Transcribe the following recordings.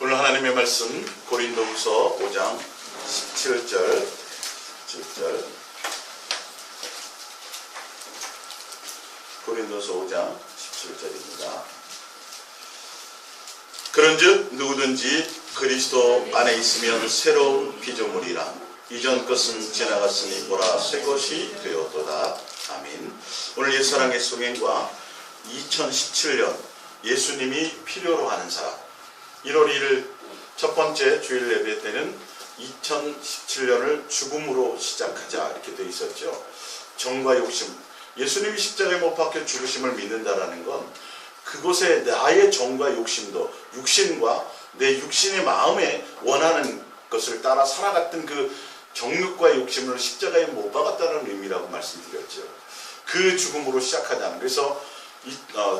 오늘 하나님의 말씀 고린도후서 5장 17절 고린도서 5장 17절입니다. 그런즉 누구든지 그리스도 안에 있으면 새로운 피조물이라 이전 것은 지나갔으니 보라 새 것이 되었도다. 아멘. 오늘 옛사랑의 송행과 2017년 예수님이 필요로 하는 사람, 1월 1일 첫 번째 주일 예배 때는 2017년을 죽음으로 시작하자 이렇게 되어 있었죠. 정과 욕심, 예수님이 십자가에 못 박혀 죽으심을 믿는다라는 건 그곳에 나의 정과 욕심도, 육신과 내 육신의 마음에 원하는 것을 따라 살아갔던 그 정욕과 욕심을 십자가에 못 박았다는 의미라고 말씀드렸죠. 그 죽음으로 시작하자는. 그래서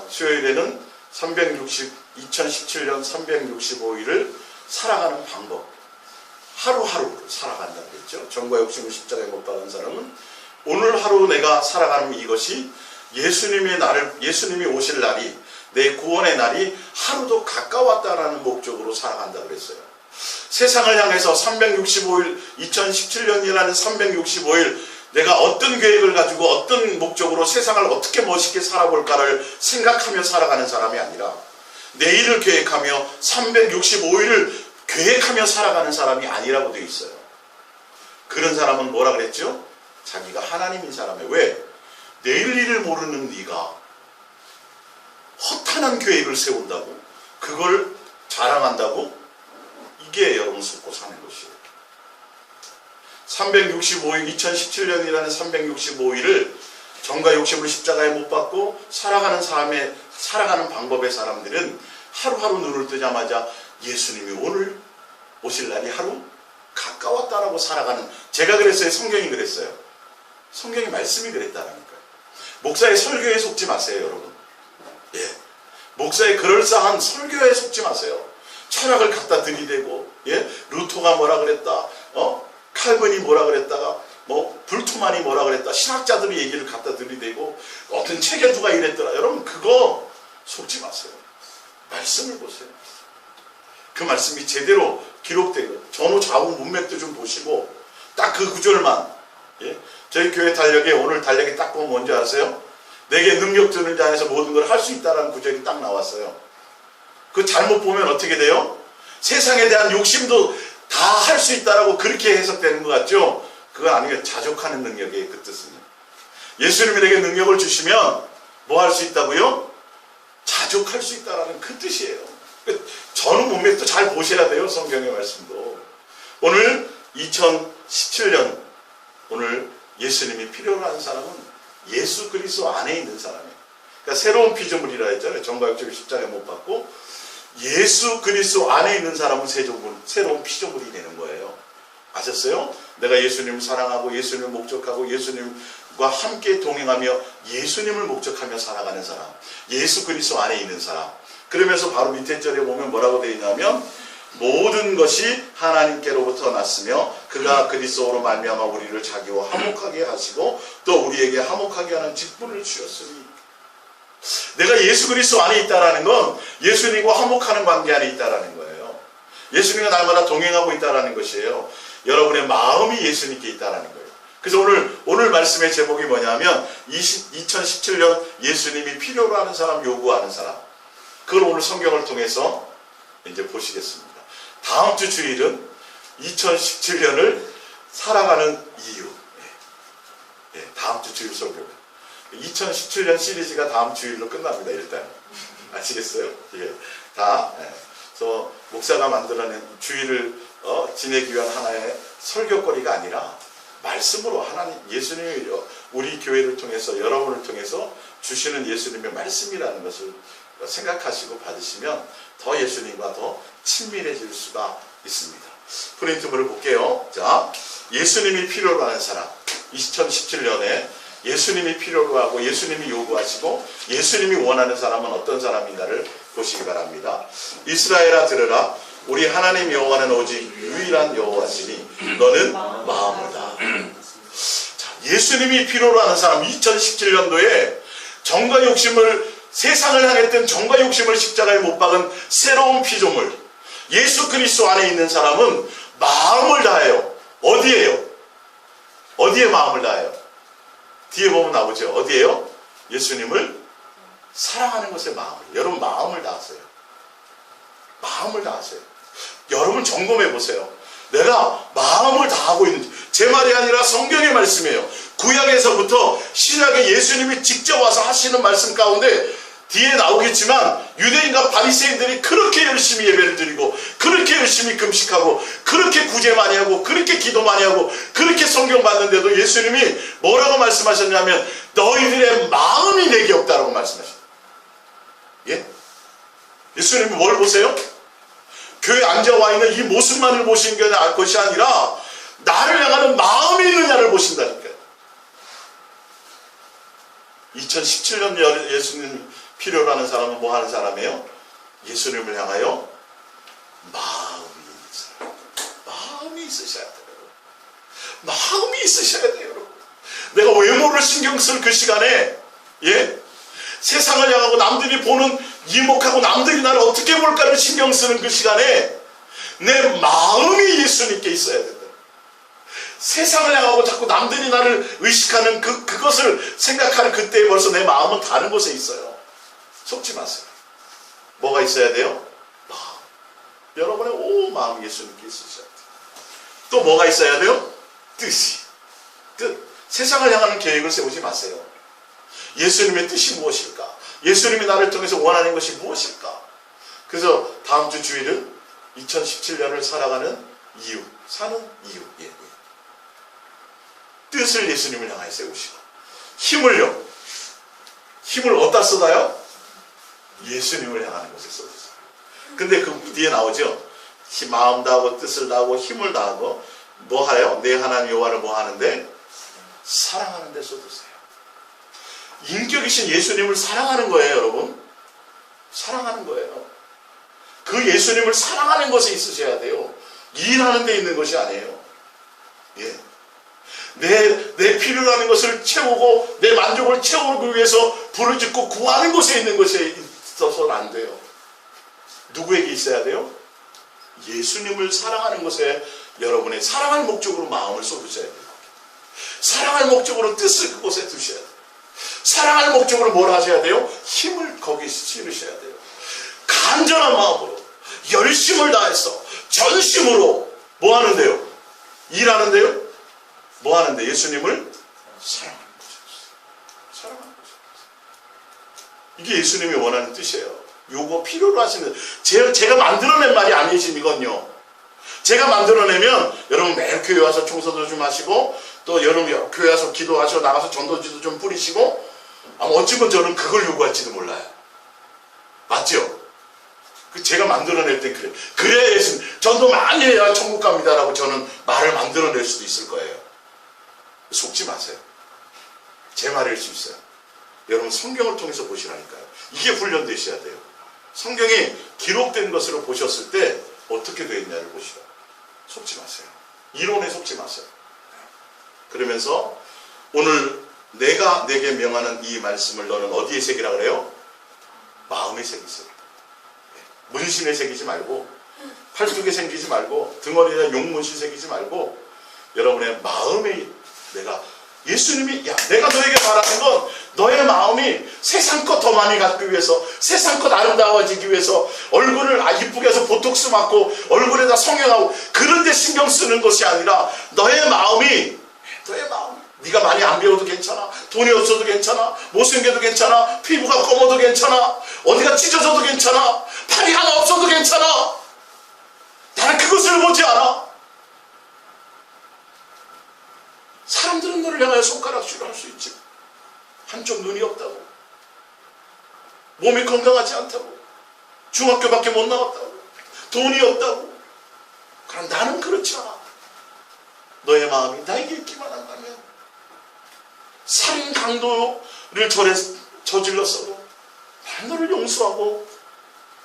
수요일에는 2017년 365일을 살아가는 방법, 하루하루를 살아간다고 했죠. 정과 욕심을 십자가에 못 박은 사람은 오늘 하루 내가 살아가는 이것이 예수님이 오실 날이, 내 구원의 날이 하루도 가까웠다라는 목적으로 살아간다고 그랬어요. 세상을 향해서 365일, 2017년이라는 365일 내가 어떤 계획을 가지고 어떤 목적으로 세상을 어떻게 멋있게 살아볼까를 생각하며 살아가는 사람이 아니라 내일을 계획하며 365일을 계획하며 살아가는 사람이 아니라고 되어 있어요. 그런 사람은 뭐라 그랬죠? 자기가 하나님인 사람이에요. 왜? 내일 일을 모르는 네가 허탄한 계획을 세운다고? 그걸 자랑한다고? 이게 여러분 속고 사는 것이에요. 365일, 2017년이라는 365일을 정과 욕심을 십자가에 못 박고 살아가는 방법의 사람들은 하루하루 눈을 뜨자마자 예수님이 오늘 오실 날이 하루 가까웠다라고 살아가는, 제가 그랬어요? 성경이 그랬어요? 성경의 말씀이 그랬다라니까요. 목사의 설교에 속지 마세요, 여러분. 예. 목사의 그럴싸한 설교에 속지 마세요. 철학을 갖다 들이대고, 예? 루터가 뭐라 그랬다, 칼빈이 뭐라 그랬다가, 불투만이 뭐라 그랬다, 신학자들의 얘기를 갖다 들이대고, 어떤 책에 누가 이랬더라. 여러분, 그거 속지 마세요. 말씀을 보세요. 그 말씀이 제대로 기록되고, 전후 좌우 문맥도 좀 보시고, 딱 그 구절만, 예? 저희 교회 달력에, 오늘 달력에 딱 보면 뭔지 아세요? 내게 능력 주는 자 안에서 모든 걸 할 수 있다라는 구절이 딱 나왔어요. 그 잘못 보면 어떻게 돼요? 세상에 대한 욕심도 다 할 수 있다라고 그렇게 해석되는 것 같죠? 그건 아니에요. 자족하는 능력이에요. 그 뜻은. 예수님이 내게 능력을 주시면 뭐 할 수 있다고요? 자족할 수 있다라는 그 뜻이에요. 전후 문맥도 잘 보셔야 돼요. 성경의 말씀도. 오늘 2017년 오늘 예수님이 필요로 하는 사람은 예수 그리스도 안에 있는 사람이에요. 그러니까 새로운 피조물이라 했잖아요. 정과 욕심을 십자가에 못 박고 예수 그리스도 안에 있는 사람은 새로운 피조물이 되는 거예요. 아셨어요? 내가 예수님을 사랑하고 예수님을 목적하고 예수님과 함께 동행하며 예수님을 목적하며 살아가는 사람, 예수 그리스도 안에 있는 사람. 그러면서 바로 밑에 절에 보면 뭐라고 되어 있냐면 모든 것이 하나님께로부터 났으며 그가 그리스도로 말미암아 우리를 자기와 화목하게 하시고 또 우리에게 화목하게 하는 직분을 주셨으니, 내가 예수 그리스도 안에 있다라는 건 예수님과 화목하는 관계 안에 있다라는 거예요. 예수님과 날마다 동행하고 있다라는 것이에요. 여러분의 마음이 예수님께 있다라는 거예요. 그래서 오늘 말씀의 제목이 뭐냐면 2017년 예수님이 필요로 하는 사람, 요구하는 사람. 그걸 오늘 성경을 통해서 이제 보시겠습니다. 다음 주 주일은 2017년을 살아가는 이유. 예, 다음 주 주일 설교. 2017년 시리즈가 다음 주일로 끝납니다. 일단 아시겠어요? 예, 그래서 목사가 만들어낸 주일을 지내기 위한 하나의 설교거리가 아니라 말씀으로 하나님, 예수님이 우리 교회를 통해서, 여러분을 통해서 주시는 예수님의 말씀이라는 것을 생각하시고 받으시면 더 예수님과 더 친밀해질 수가 있습니다. 프린트물을 볼게요. 자, 예수님이 필요로 하는 사람. 2017년에 예수님이 필요로 하고 예수님이 요구하시고 예수님이 원하는 사람은 어떤 사람인가를 보시기 바랍니다. 이스라엘아 들으라. 우리 하나님 여호와는 오직 유일한 여호와시니 너는 마음을 다. 자, 예수님이 필요로 하는 사람. 2017년도에 정과 욕심을, 세상을 향했던 정과 욕심을 십자가에 못 박은 새로운 피조물, 예수 그리스도 안에 있는 사람은 마음을 다해요. 어디에요? 어디에 마음을 다해요? 뒤에 보면 나오죠. 어디에요? 예수님을 사랑하는 것에 마음을. 여러분 마음을 다하세요. 마음을 다하세요. 여러분 점검해 보세요. 내가 마음을 다하고 있는지. 제 말이 아니라 성경의 말씀이에요. 구약에서부터 신약에 예수님이 직접 와서 하시는 말씀 가운데 뒤에 나오겠지만 유대인과 바리새인들이 그렇게 열심히 예배를 드리고 그렇게 열심히 금식하고 그렇게 구제 많이 하고 그렇게 기도 많이 하고 그렇게 성경 받는데도 예수님이 뭐라고 말씀하셨냐면 너희들의 마음이 내게 없다라고 말씀하셨어요. 예? 예수님이 뭘 보세요? 교회에 앉아와 있는 이 모습만을 보시는 것이 아니라 나를 향하는 마음이 있느냐를 보신다니까요. 2017년 예수님 필요로 하는 사람은 뭐 하는 사람이에요? 예수님을 향하여 마음이 있는 사람. 마음이 있으셔야 돼요. 마음이 있으셔야 돼요, 여러분. 내가 외모를 신경 쓸 그 시간에, 예? 세상을 향하고 남들이 보는 이목하고 남들이 나를 어떻게 볼까를 신경 쓰는 그 시간에 내 마음이 예수님께 있어야 된다. 세상을 향하고 자꾸 남들이 나를 의식하는 그것을 생각하는 그때에 벌써 내 마음은 다른 곳에 있어요. 속지 마세요. 뭐가 있어야 돼요? 마음. 여러분의 온 마음이 예수님께 있으셔야 돼요. 또 뭐가 있어야 돼요? 뜻이. 뜻. 세상을 향하는 계획을 세우지 마세요. 예수님의 뜻이 무엇일까? 예수님이 나를 통해서 원하는 것이 무엇일까? 그래서 다음 주 주일은 2017년을 살아가는 이유, 사는 이유. 예. 뜻을 예수님을 향하여 세우시고 힘을요. 힘을 어디다 쏟아요? 예수님을 향하는 것에 쏟으세요. 근데 그 뒤에 나오죠. 마음 다하고 뜻을 다하고 힘을 다하고 뭐 하요? 내 하나님 여호와를 뭐 하는데? 사랑하는 데 쏟으세요. 인격이신 예수님을 사랑하는 거예요, 여러분. 사랑하는 거예요. 그 예수님을 사랑하는 것에 있으셔야 돼요. 일하는 데 있는 것이 아니에요. 예. 내 필요로 하는 것을 채우고 내 만족을 채우기 위해서 부르짖고 구하는 곳에 있는 것에 있어서는 안 돼요. 누구에게 있어야 돼요? 예수님을 사랑하는 것에 여러분의 사랑할 목적으로 마음을 쏟으셔야 돼요. 사랑할 목적으로 뜻을 그곳에 두셔야 돼요. 사랑할 목적으로 뭘 하셔야 돼요? 힘을 거기에 실으셔야 돼요. 간절한 마음으로 열심을 다해서 전심으로 뭐 하는데요? 일하는데요? 뭐 하는데? 예수님을 사랑하는 거죠. 사랑하는 거죠. 이게 예수님이 원하는 뜻이에요. 요거 필요로 하시는, 제가 만들어낸 말이 아니시니건요. 제가 만들어내면 여러분 매일 교회 와서 청소도 좀 하시고 또 여러분 교회 와서 기도하시고 나가서 전도지도 좀 뿌리시고 어찌면 저는 그걸 요구할지도 몰라요. 맞죠? 제가 만들어낼 때 그래. 그래야 예수님 전도 많이 해야 천국 갑니다라고 저는 말을 만들어낼 수도 있을 거예요. 속지 마세요. 제 말일 수 있어요. 여러분 성경을 통해서 보시라니까요. 이게 훈련되셔야 돼요. 성경이 기록된 것으로 보셨을 때 어떻게 되어 있냐를 보시라. 속지 마세요. 이론에 속지 마세요. 그러면서 오늘 내가 내게 명하는 이 말씀을 너는 어디에 새기라 그래요? 마음에 새기세요. 문신에 새기지 말고 팔뚝에 새기지 말고 등허리에 용문신 새기지 말고 여러분의 마음에 내가 예수님이 내가 너에게 바라는 건 너의 마음이 세상 것 더 많이 갖기 위해서 세상 것 아름다워지기 위해서 얼굴을 이쁘게 해서 보톡스 맞고 얼굴에다 성형하고 그런 데 신경 쓰는 것이 아니라 너의 마음이 네가 많이 안 배워도 괜찮아. 돈이 없어도 괜찮아. 못생겨도 괜찮아. 피부가 검어도 괜찮아. 어디가 찢어져도 괜찮아. 팔이 하나 없어도 괜찮아. 나는 그것을 보지 않아. 사람들은 너를 향하여 손가락질을 할 수 있지. 한쪽 눈이 없다고. 몸이 건강하지 않다고. 중학교밖에 못 나왔다고. 돈이 없다고. 그럼 나는 그렇지 않아. 너의 마음이 나에게 있기만 한다면 살인 강도를 저질렀어도 난 너를 용서하고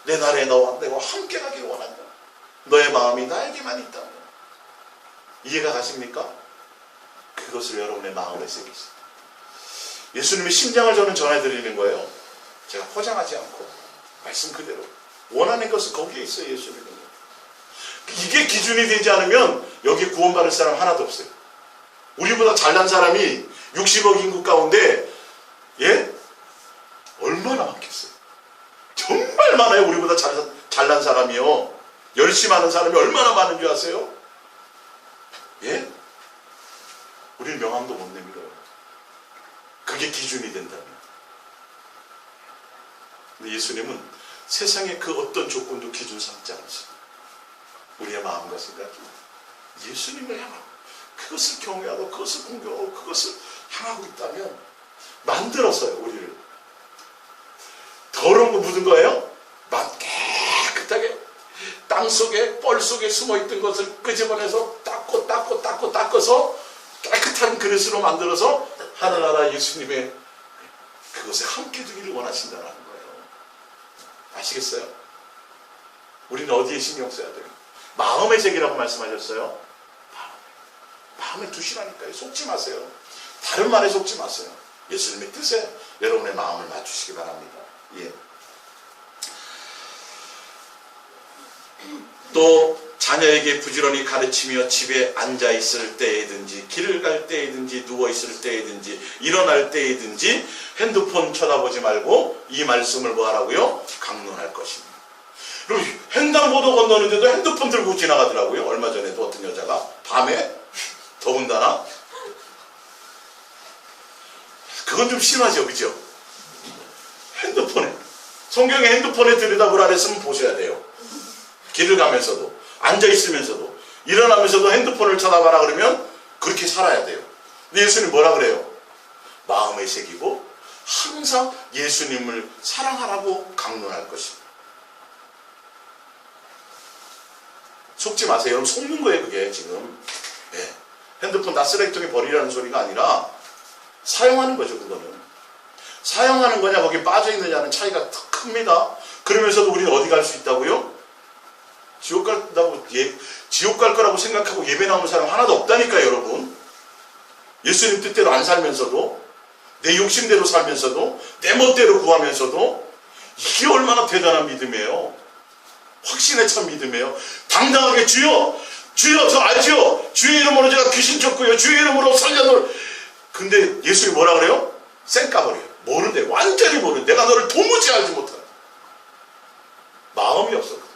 내 나라에 너와 내가 함께 가기를 원한다. 너의 마음이 나에게만 있다면 이해가 가십니까? 그것을 여러분의 마음에 새기세요. 예수님의 심장을 저는 전해드리는 거예요. 제가 포장하지 않고 말씀 그대로 원하는 것은 거기에 있어요. 예수님은 이게 기준이 되지 않으면 여기 구원받을 사람 하나도 없어요. 우리보다 잘난 사람이 60억 인구 가운데 얼마나 많겠어요. 정말 많아요. 우리보다 잘난 사람이요. 열심히 하는 사람이 얼마나 많은 줄 아세요? 우리는 명함도 못 내밀어요. 그게 기준이 된다면. 근데 예수님은 세상의 그 어떤 조건도 기준 삼지 않으십니다. 우리의 마음가짐 가지고 예수님을 향하고 그것을 경외하고 그것을 공경하고 그것을 향하고 있다면 만들었어요. 우리를 더러운 거 묻은 거예요? 깨끗하게 땅속에 뻘 속에 숨어있던 것을 끄집어내서 닦아서 깨끗한 그릇으로 만들어서 하늘나라 예수님의 그것에 함께 두기를 원하신다는 거예요. 아시겠어요? 우리는 어디에 신경 써야 돼요? 마음의 색이라고 말씀하셨어요. 마음에 두시라니까요. 속지 마세요. 다른 말에 속지 마세요. 예수님의 뜻에 여러분의 마음을 맞추시기 바랍니다. 또 자녀에게 부지런히 가르치며 집에 앉아있을 때에든지 길을 갈 때에든지 누워있을 때에든지 일어날 때에든지 핸드폰 쳐다보지 말고 이 말씀을 뭐하라고요? 강론할 것입니다. 그리고 횡단보도 건너는데도 핸드폰 들고 지나가더라고요. 얼마 전에도 어떤 여자가 밤에 더군다나 그건 좀 심하죠. 그죠? 핸드폰에 성경에 핸드폰에 들여다보라 그랬으면 보셔야 돼요. 길을 가면서도 앉아있으면서도 일어나면서도 핸드폰을 쳐다봐라 그러면 그렇게 살아야 돼요. 근데 예수님 뭐라 그래요? 마음에 새기고 항상 예수님을 사랑하라고 강론할 것입니다. 속지 마세요. 여러분 속는 거예요. 그게 지금 핸드폰 다 쓰레기통에 버리라는 소리가 아니라 사용하는 거죠. 그거는 사용하는 거냐 거기 빠져있느냐는 차이가 큽니다. 그러면서도 우리는 어디 갈 수 있다고요? 지옥 갈 거라고 생각하고 예배 나오는 사람 하나도 없다니까요. 여러분 예수님 뜻대로 안 살면서도 내 욕심대로 살면서도 내 멋대로 구하면서도 이게 얼마나 대단한 믿음이에요. 확신에 찬 믿음이에요. 당당하게 주여 저 알죠? 주의 이름으로 제가 귀신 쫓고요. 주의 이름으로 살려놓을. 근데 예수님이 뭐라 그래요? 쌩까버려요. 모르는데 완전히 모르는데 내가 너를 도무지 알지 못한다. 마음이 없었거든.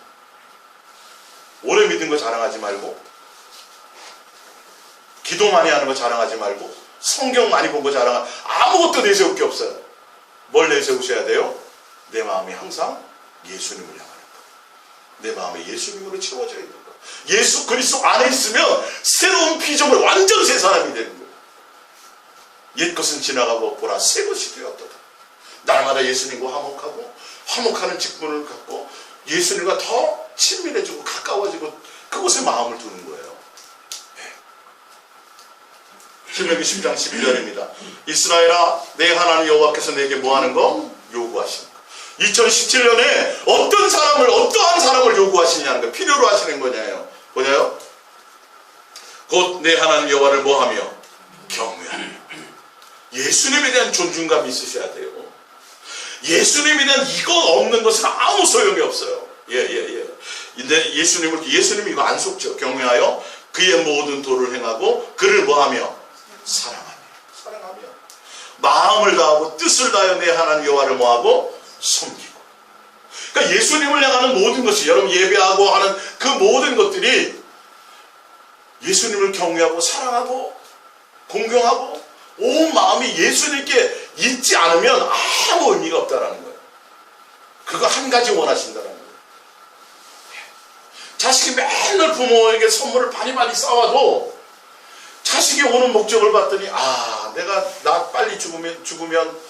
오래 믿은 거 자랑하지 말고 기도 많이 하는 거 자랑하지 말고 성경 많이 본 거 자랑하지 아무것도 내세울 게 없어요. 뭘 내세우셔야 돼요? 내 마음이 항상 예수님을 향하는 거. 내 마음이 예수님으로 채워져 있는 거. 예수 그리스도 안에 있으면 새로운 피조물 완전 새 사람이 되는 거예요. 옛것은 지나가고 보라 새 것이 되었도다. 날마다 예수님과 화목하고 화목하는 직분을 갖고 예수님과 더 친밀해지고 가까워지고 그곳에 마음을 두는 거예요. 신명기 10장 12절입니다. 이스라엘아 내 하나님 여호와께서 내게 뭐하는 거? 요구하시는 거. 2017년에 어떠한 사람을 요구하시냐는 거 필요로 하시는 거냐요. 뭐냐요? 곧 내 하나님 여호와를 뭐하며? 경외하며. 예수님에 대한 존중감이 있으셔야 돼요. 예수님에 대한 이거 없는 것은 아무 소용이 없어요. 근데 예수님이 이거 안 속죠. 경외하여 그의 모든 도를 행하고 그를 뭐하며? 사랑하며 마음을 다하고 뜻을 다하여 내 하나님 여호와를 뭐하고? 섬기고. 그러니까 예수님을 향하는 모든 것이 여러분 예배하고 하는 그 모든 것들이 예수님을 경외하고 사랑하고 공경하고 온 마음이 예수님께 있지 않으면 아무 의미가 없다라는 거예요. 그거 한 가지 원하신다는 거예요. 자식이 맨날 부모에게 선물을 많이 쌓아도 자식이 오는 목적을 봤더니 나 빨리 죽으면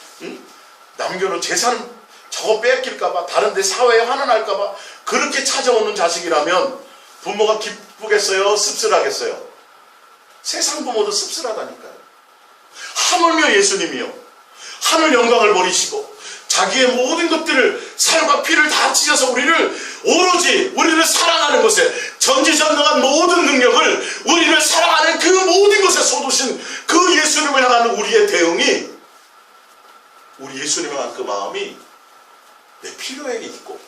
남겨놓은 재산 저거 뺏길까봐 다른 데 사회에 환원할까봐 그렇게 찾아오는 자식이라면 부모가 기쁘겠어요? 씁쓸하겠어요? 세상 부모도 씁쓸하다니까요. 하물며 예수님이요 하늘 영광을 버리시고 자기의 모든 것들을 살과 피를 다 찢어서 오로지 우리를 사랑하는 것에 전지전능한 모든 능력을 우리를 사랑하는 그 모든 것에 쏟으신 그 예수님을 향하는 우리의 대응이 우리 예수님을 향한 그 마음이 내 필요에 있고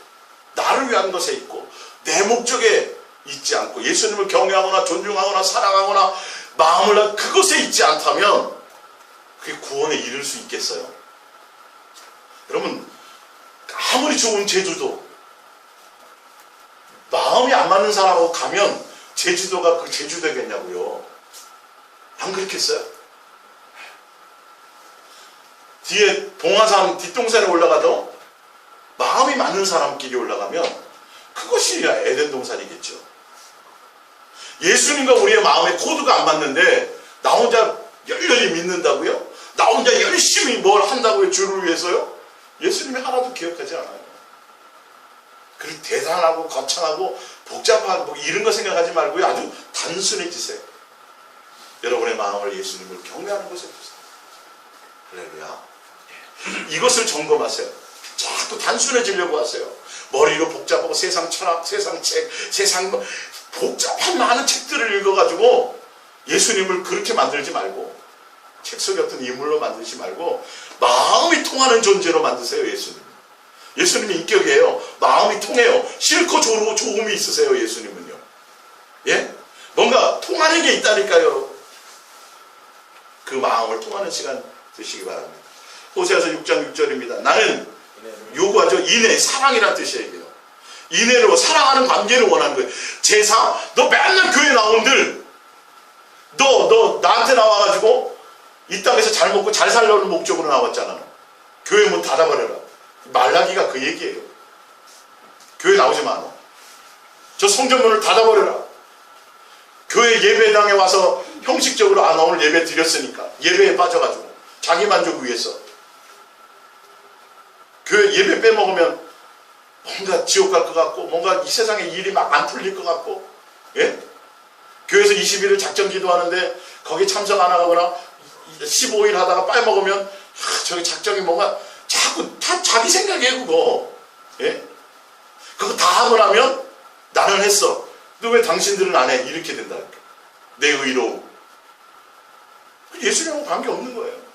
나를 위한 것에 있고 내 목적에 있지 않고 예수님을 경외하거나 존중하거나 사랑하거나 마음을 그것에 있지 않다면 그게 구원에 이를 수 있겠어요? 여러분, 아무리 좋은 제주도 마음이 안 맞는 사람하고 가면 제주도가 그 제주도겠냐고요. 안 그렇겠어요? 뒤에 봉화산 뒷동산에 올라가도 마음이 맞는 사람끼리 올라가면 그것이 에덴 동산이겠죠. 예수님과 우리의 마음의 코드가 안 맞는데 나 혼자 열렬히 믿는다고요? 나 혼자 열심히 뭘 한다고요? 주를 위해서요? 예수님이 하나도 기억하지 않아요. 그리고 대단하고 거창하고 복잡하고 이런 거 생각하지 말고요. 아주 단순해지세요. 여러분의 마음을 예수님을 경외하는 것에 두세요. 할렐루야. 이것을 점검하세요. 자꾸 단순해지려고 하세요. 머리로 복잡하고 세상 철학, 세상 책, 세상 복잡한 많은 책들을 읽어가지고 예수님을 그렇게 만들지 말고 책 속의 어떤 인물로 만들지 말고 마음이 통하는 존재로 만드세요. 예수님이 인격이에요. 마음이 통해요. 싫고 좋음이 있으세요. 예수님은요. 예? 뭔가 통하는 게 있다니까요. 그 마음을 통하는 시간 되시기 바랍니다. 호세아서 6장 6절입니다. 나는 요구하죠. 인애, 사랑이라는 뜻이에요. 인애로 사랑하는 관계를 원하는 거예요. 제사, 너 맨날 교회 나온들 너 나한테 나와가지고 이 땅에서 잘 먹고 잘 살려는 목적으로 나왔잖아. 교회 문 닫아버려라. 말라기가 그 얘기예요. 교회 나오지 마. 너. 저 성전문을 닫아버려라. 교회 예배당에 와서 형식적으로 나 오늘 예배 드렸으니까 예배에 빠져가지고 자기 만족 위해서 교회 예배 빼먹으면 뭔가 지옥 갈 것 같고 뭔가 이 세상에 일이 막 안 풀릴 것 같고, 예? 교회에서 20일을 작전 기도하는데 거기 참석 안 하거나 15일 하다가 빼먹으면 저기 작정이 뭔가 자꾸 다 자기 생각이에요. 그거, 예? 그거 다 하고 나면 나는 했어. 너 왜 당신들은 안 해? 이렇게 된다니까. 내 의로. 예수님하고 관계없는 거예요.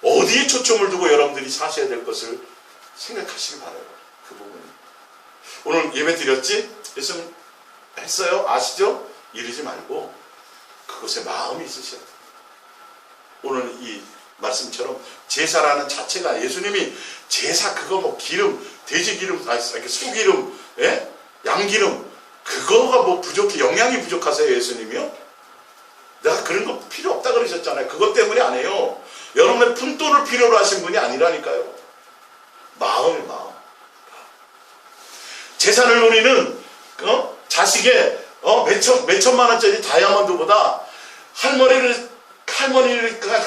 어디에 초점을 두고 여러분들이 사셔야 될 것을 생각하시기 바라요. 그 부분이. 오늘 예배 드렸지? 예수님 했어요? 아시죠? 이러지 말고 그것에 마음이 있으셔야 돼요. 오늘 이 말씀처럼 제사라는 자체가 예수님이 제사 그거 뭐 기름, 돼지 기름, 이렇게 소기름, 예? 양기름 그거가 뭐 부족해 영양이 부족하세요 예수님이요? 내가 그런 거 필요 없다 그러셨잖아요. 그것 때문에 안 해요. 여러분의 푼돈을 필요로 하신 분이 아니라니까요. 마음. 재산을 노리는 자식의 몇천만 원짜리 다이아몬드보다 할머니가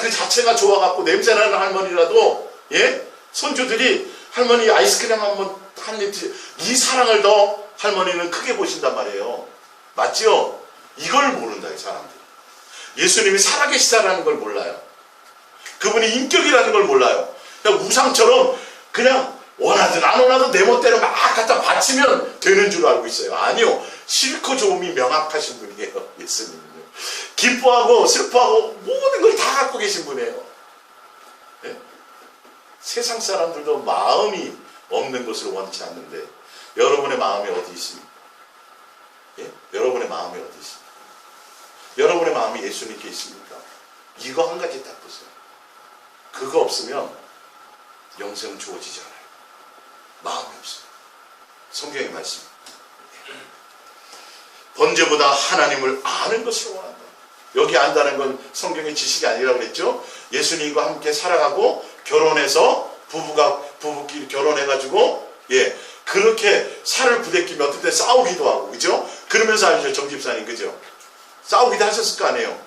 그 자체가 좋아갖고 냄새나는 할머니라도, 예? 손주들이 할머니 아이스크림 한 입, 이 사랑을 더 할머니는 크게 보신단 말이에요. 맞죠? 이걸 모른다, 이 사람들이. 예수님이 살아계시다라는 걸 몰라요. 그분이 인격이라는 걸 몰라요. 그냥 우상처럼 그냥 원하든 안 원하든 내 멋대로 막 갖다 바치면 되는 줄 알고 있어요. 아니요. 싫고 좋음이 명확하신 분이에요. 예수님은요. 기뻐하고 슬퍼하고 모든 걸 다 갖고 계신 분이에요. 네? 세상 사람들도 마음이 없는 것을 원치 않는데 여러분의 마음이 어디 있습니까? 예? 여러분의 마음이 어디 있습니까? 여러분의 마음이 예수님께 있습니까? 이거 한 가지 딱 보세요. 그거 없으면 영생은 주어지지 않아요. 마음이 없어요. 성경의 말씀. 번제보다 하나님을 아는 것을 원한다. 여기 안다는 건 성경의 지식이 아니라고 그랬죠. 예수님과 함께 살아가고 결혼해서 부부끼리 결혼해가지고, 예, 그렇게 살을 부대끼며 어떨 때 싸우기도 하고, 그죠? 그러면서 알죠, 정 집사님, 그죠? 싸우기도 하셨을 거 아니에요.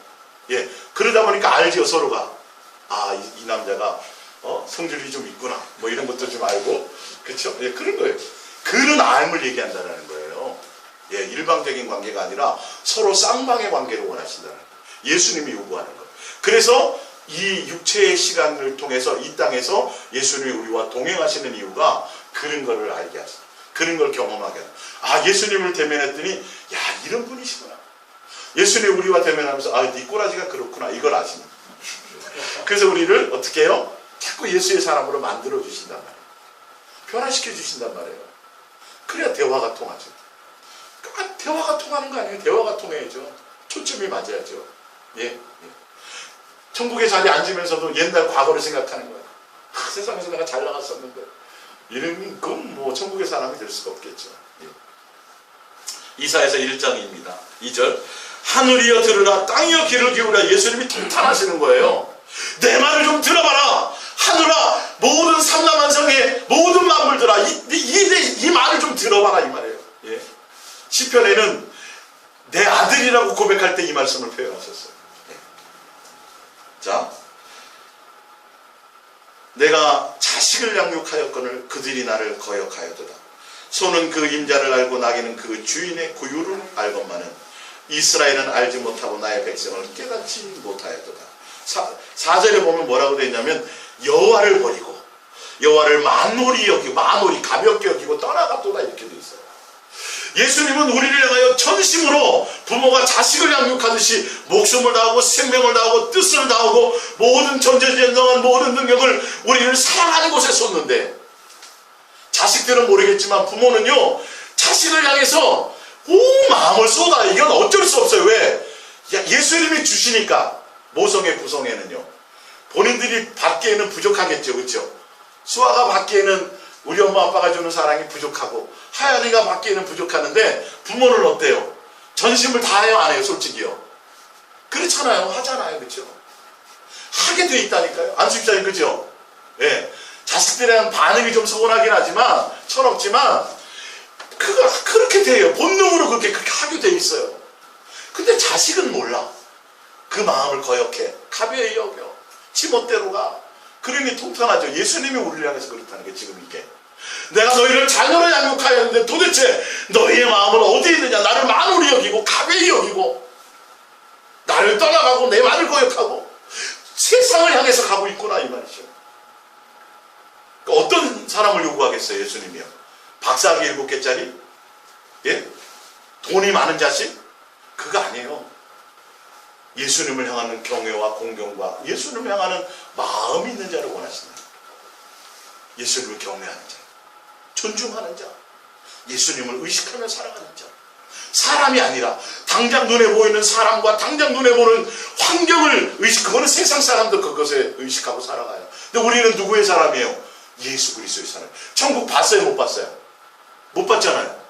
예, 그러다 보니까 알죠, 서로가. 아, 이 남자가 성질이 좀 있구나, 뭐 이런 것도 좀 알고, 그렇죠? 예, 그런 거예요. 그런 암을 얘기한다는 거예요. 예, 일방적인 관계가 아니라 서로 쌍방의 관계를 원하신다는 거예요. 예수님이 요구하는 거예요. 그래서 이 육체의 시간을 통해서 이 땅에서 예수님이 우리와 동행하시는 이유가 그런 거를 알게 하시죠. 그런 걸 경험하게 하죠. 아, 예수님을 대면했더니 야, 이런 분이시구나. 예수님이 우리와 대면하면서 아, 네 꼬라지가 그렇구나, 이걸 아십니다. 그래서 우리를 어떻게 해요? 자꾸 예수의 사람으로 만들어 주신단 말이에요. 변화시켜 주신단 말이에요. 그래야 대화가 통하죠. 대화가 통하는 거 아니에요? 대화가 통해야죠. 초점이 맞아야죠. 예. 천국의 자리에 앉으면서도 옛날 과거를 생각하는 거예요. 세상에서 내가 잘 나갔었는데 이러면 그건 뭐 천국의 사람이 될 수가 없겠죠. 예. 이사야서 1장입니다. 2절. 하늘이여 들으라, 땅이여 귀를 기울여. 예수님이 통탄하시는 거예요. 내 말을 좀 들어봐라. 하늘아, 모든 삼라만성의 모든 만물들아, 이 말을 좀 들어봐라, 이 말이에요. 예. 시편에는 내 아들이라고 고백할 때 이 말씀을 표현하셨어요. 예. 자, 내가 자식을 양육하였거늘 그들이 나를 거역하였도다. 소는 그 임자를 알고 나귀는 그 주인의 구유를 알건만은 이스라엘은 알지 못하고 나의 백성을 깨닫지 못하였도다. 4절에 보면 뭐라고 되어 있냐면 여호와를 버리고 여호와를 만홀히 여기고 만홀히 가볍게 여기고 떠나갔도다 이렇게 되어 있어요. 예수님은 우리를 향하여 전심으로 부모가 자식을 양육하듯이 목숨을 다하고 생명을 다하고 뜻을 다하고 모든 전제전능한 모든 능력을 우리를 사랑하는 곳에 쏟는데, 자식들은 모르겠지만 부모는요 자식을 향해서 온 마음을 쏟아. 이건 어쩔 수 없어요. 왜? 예수님이 주시니까. 모성애 구성애는요 본인들이 받기에는 부족하겠죠. 그렇죠? 수아가 받기에는 우리 엄마 아빠가 주는 사랑이 부족하고 하연이가 받기에는 부족하는데 부모는 어때요? 전심을 다해요 안 해요? 솔직히요. 그렇잖아요. 하잖아요. 그렇죠? 하게 돼 있다니까요. 안수집사님 그죠? 예. 자식들에 대한 반응이 좀 서운하긴 하지만 철없지만 그렇게 돼요. 본능으로 그렇게 하게 돼 있어요. 근데 자식은 몰라. 그 마음을 거역해. 가벼이 여겨. 지멋대로 가. 그러니 통탄하죠. 예수님이 우리를 향해서 그렇다는 게 지금 이게. 내가 너희를 자녀로 양육하였는데 도대체 너희의 마음은 어디에 있느냐. 나를 만홀히 여기고 가벼이 여기고 나를 떠나가고 내 말을 거역하고 세상을 향해서 가고 있구나 이 말이죠. 어떤 사람을 요구하겠어요 예수님이요? 박사학위 7개짜리? 예? 돈이 많은 자식? 그거 아니에요. 예수님을 향하는 경외와 공경과 예수님을 향하는 마음이 있는 자를 원하신다. 예수님을 경외하는 자, 존중하는 자, 예수님을 의식하며 살아가는 자. 사람이 아니라 당장 눈에 보이는 사람과 당장 눈에 보는 환경을 그거는 세상 사람도 그것에 의식하고 살아가요. 근데 우리는 누구의 사람이에요? 예수 그리스도의 사람. 천국 봤어요 못 봤어요? 못 봤잖아요.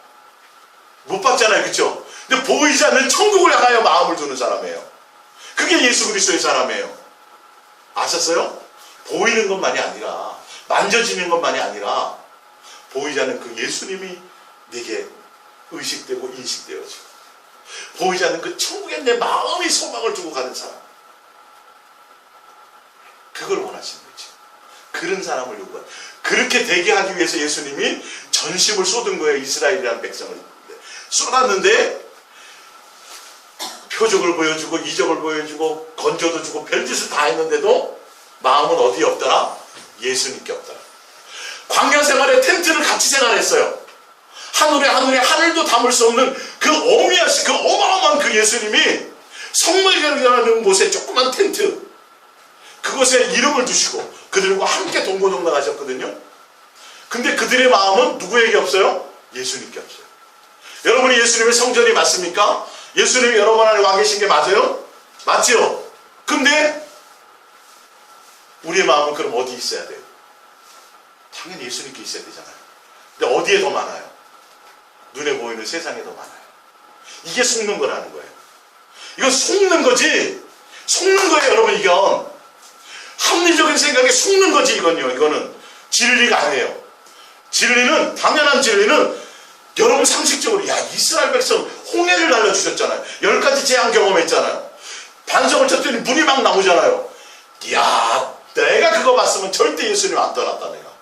못 봤잖아요. 그렇죠? 근데 보이지 않는 천국을 향하여 마음을 두는 사람이에요. 그게 예수 그리스도의 사람이에요. 아셨어요? 보이는 것만이 아니라 만져지는 것만이 아니라 보이지 않는 그 예수님이 내게 의식되고 인식되어지고 보이지 않는 그 천국에 내 마음이 소망을 두고 가는 사람, 그걸 원하시는 거지. 그런 사람을 요구하는. 그렇게 되게 하기 위해서 예수님이 전심을 쏟은 거예요. 이스라엘이라는 백성을 쏟았는데 표적을 보여주고 이적을 보여주고 건져도 주고 별짓을 다 했는데도 마음은 어디에 없더라? 예수님께 없더라. 광야 생활에 텐트를 같이 생활했어요. 하늘에 하늘도 담을 수 없는 그 어미하신 그 어마어마한 그 예수님이 성막이라는 곳에 조그만 텐트, 그곳에 이름을 두시고 그들과 함께 동고동락하셨거든요. 근데 그들의 마음은 누구에게 없어요? 예수님께 없어요. 여러분이 예수님의 성전이 맞습니까? 예수님이 여러분 안에 와 계신 게 맞아요? 맞죠? 근데 우리의 마음은 그럼 어디 있어야 돼요? 당연히 예수님께 있어야 되잖아요. 근데 어디에 더 많아요? 눈에 보이는 세상에 더 많아요. 이게 속는 거라는 거예요. 이건 속는 거지. 속는 거예요 여러분. 이건 합리적인 생각에 속는 거지. 이거는 진리가 아니에요. 진리는, 당연한 진리는 여러분 상식적으로, 야, 이스라엘 백성 홍해를 날려주셨잖아요. 10가지 재앙 경험했잖아요. 반석을 쳤더니 물이 막 나오잖아요. 야, 내가 그거 봤으면 절대 예수님 안 떠났다 내가.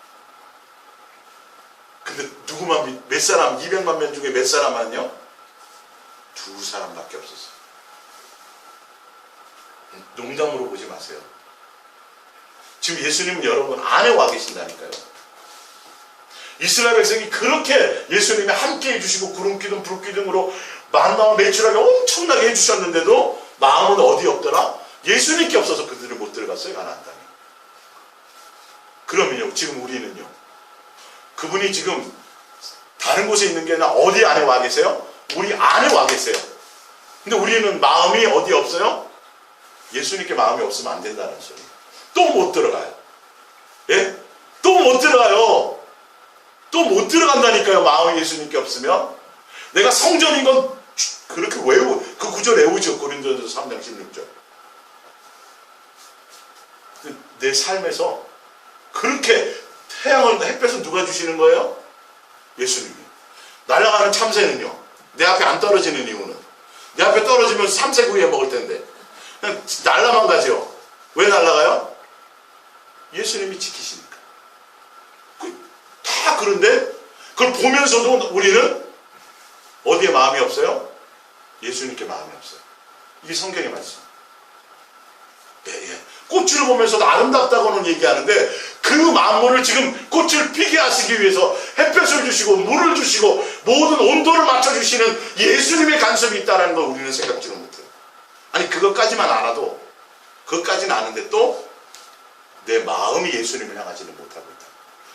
근데 누구만, 몇 사람, 200만 명 중에 몇 사람만요? 2사람밖에 없었어요. 농담으로 보지 마세요. 지금 예수님은 여러분 안에 와 계신다니까요. 이스라엘 백성이 그렇게 예수님이 함께 해주시고 구름기둥 불기둥으로 만나와 매출하게 엄청나게 해주셨는데도 마음은 어디 없더라? 예수님께 없어서 그들을 못 들어갔어요. 가나안 땅에. 그러면요 지금 우리는요, 그분이 지금 다른 곳에 있는 게 아니라 어디 안에 와 계세요? 우리 안에 와 계세요. 근데 우리는 마음이 어디 없어요? 예수님께 마음이 없으면 안 된다는 소리. 또 못 들어가요. 예? 또 못 들어가요. 또 못 들어간다니까요. 마음이 예수님께 없으면. 내가 성전인 건 그렇게 그 구절 외우죠. 고린도전서 3장 16절. 내 삶에서 그렇게 햇볕은 누가 주시는 거예요? 예수님이. 날아가는 참새는요, 내 앞에 안 떨어지는 이유는, 내 앞에 떨어지면 삼색구이에 먹을 텐데 그냥 날아만 가죠. 왜 날아가요? 예수님이 지키시니까. 다 그런데 그걸 보면서도 우리는 어디에 마음이 없어요? 예수님께 마음이 없어요. 이게 성경의 말씀. 예. 꽃을 보면서도 아름답다고는 얘기하는데 그 만물을 지금 꽃을 피게 하시기 위해서 햇볕을 주시고 물을 주시고 모든 온도를 맞춰주시는 예수님의 간섭이 있다는 걸 우리는 생각지는 못해요. 아니 그것까지만 알아도, 그것까지는 아는데 또 내 마음이 예수님을 향하지는 못하고 있다.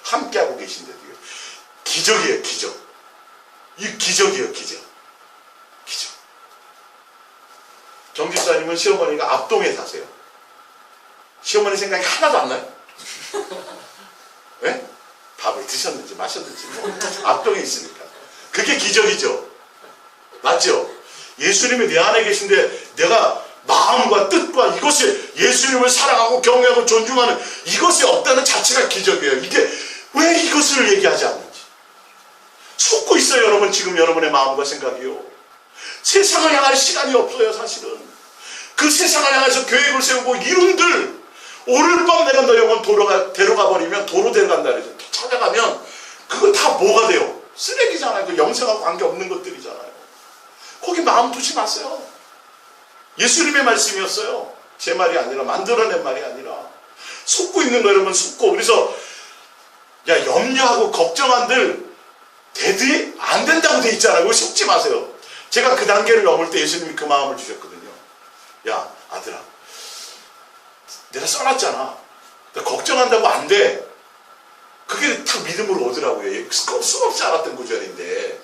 함께하고 계신데도요. 기적이에요. 기적. 이 기적이에요. 기적. 정집사님은 시어머니가 앞동에 사세요. 시어머니 생각이 하나도 안 나요. 네? 밥을 드셨는지 마셨는지 뭐 앞동에 있으니까. 그게 기적이죠. 맞죠? 예수님이 내 안에 계신데 내가 마음과 뜻과 이것이 예수님을 사랑하고 경외하고 존중하는 이것이 없다는 자체가 기적이에요. 이게 왜 이것을 얘기하지 않는지. 속고 있어요. 여러분 지금 여러분의 마음과 생각이요. 세상을 향할 시간이 없어요. 사실은. 그 세상을 향해서 계획을 세우고 이룬들 오늘 밤 내가 너 영혼 데려가 버리면 도로 데려간다 그러죠. 찾아가면 그거 다 뭐가 돼요? 쓰레기잖아요. 그 영생하고 관계없는 것들이잖아요. 거기 마음 두지 마세요. 예수님의 말씀이었어요. 제 말이 아니라 만들어낸 말이 아니라. 속고 있는 거 여러분 속고. 그래서 야 염려하고 걱정한들 되지 안 된다고 돼 있잖아요. 그거 속지 마세요. 제가 그 단계를 넘을 때 예수님이 그 마음을 주셨거든요. 야 아들아 내가 써놨잖아. 내가 걱정한다고 안 돼. 그게 딱 믿음으로 오더라고요. 수없이 알았던 구절인데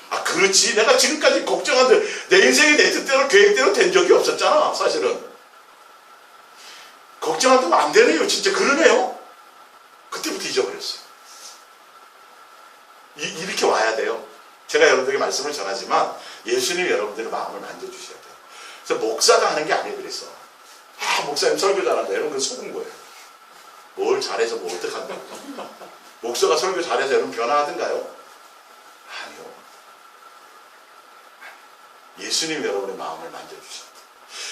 아 그렇지 내가 지금까지 걱정한데 내 인생이 내 뜻대로 계획대로 된 적이 없었잖아. 사실은 걱정한다고 안 되네요. 진짜 그러네요. 그때부터 잊어버렸어요. 이렇게 와야 돼요. 제가 여러분들에게 말씀을 전하지만 예수님이 여러분들의 마음을 만져주셔야 돼요. 그래서 목사가 하는 게 아니에요. 그래서 아 목사님 설교 잘한다 여러분 그건 속은 거예요. 뭘 잘해서 뭐 어떡한다고. 목사가 설교 잘해서 여러분 변화하든가요? 아니요. 예수님이 여러분의 마음을 만져주셔야 돼요.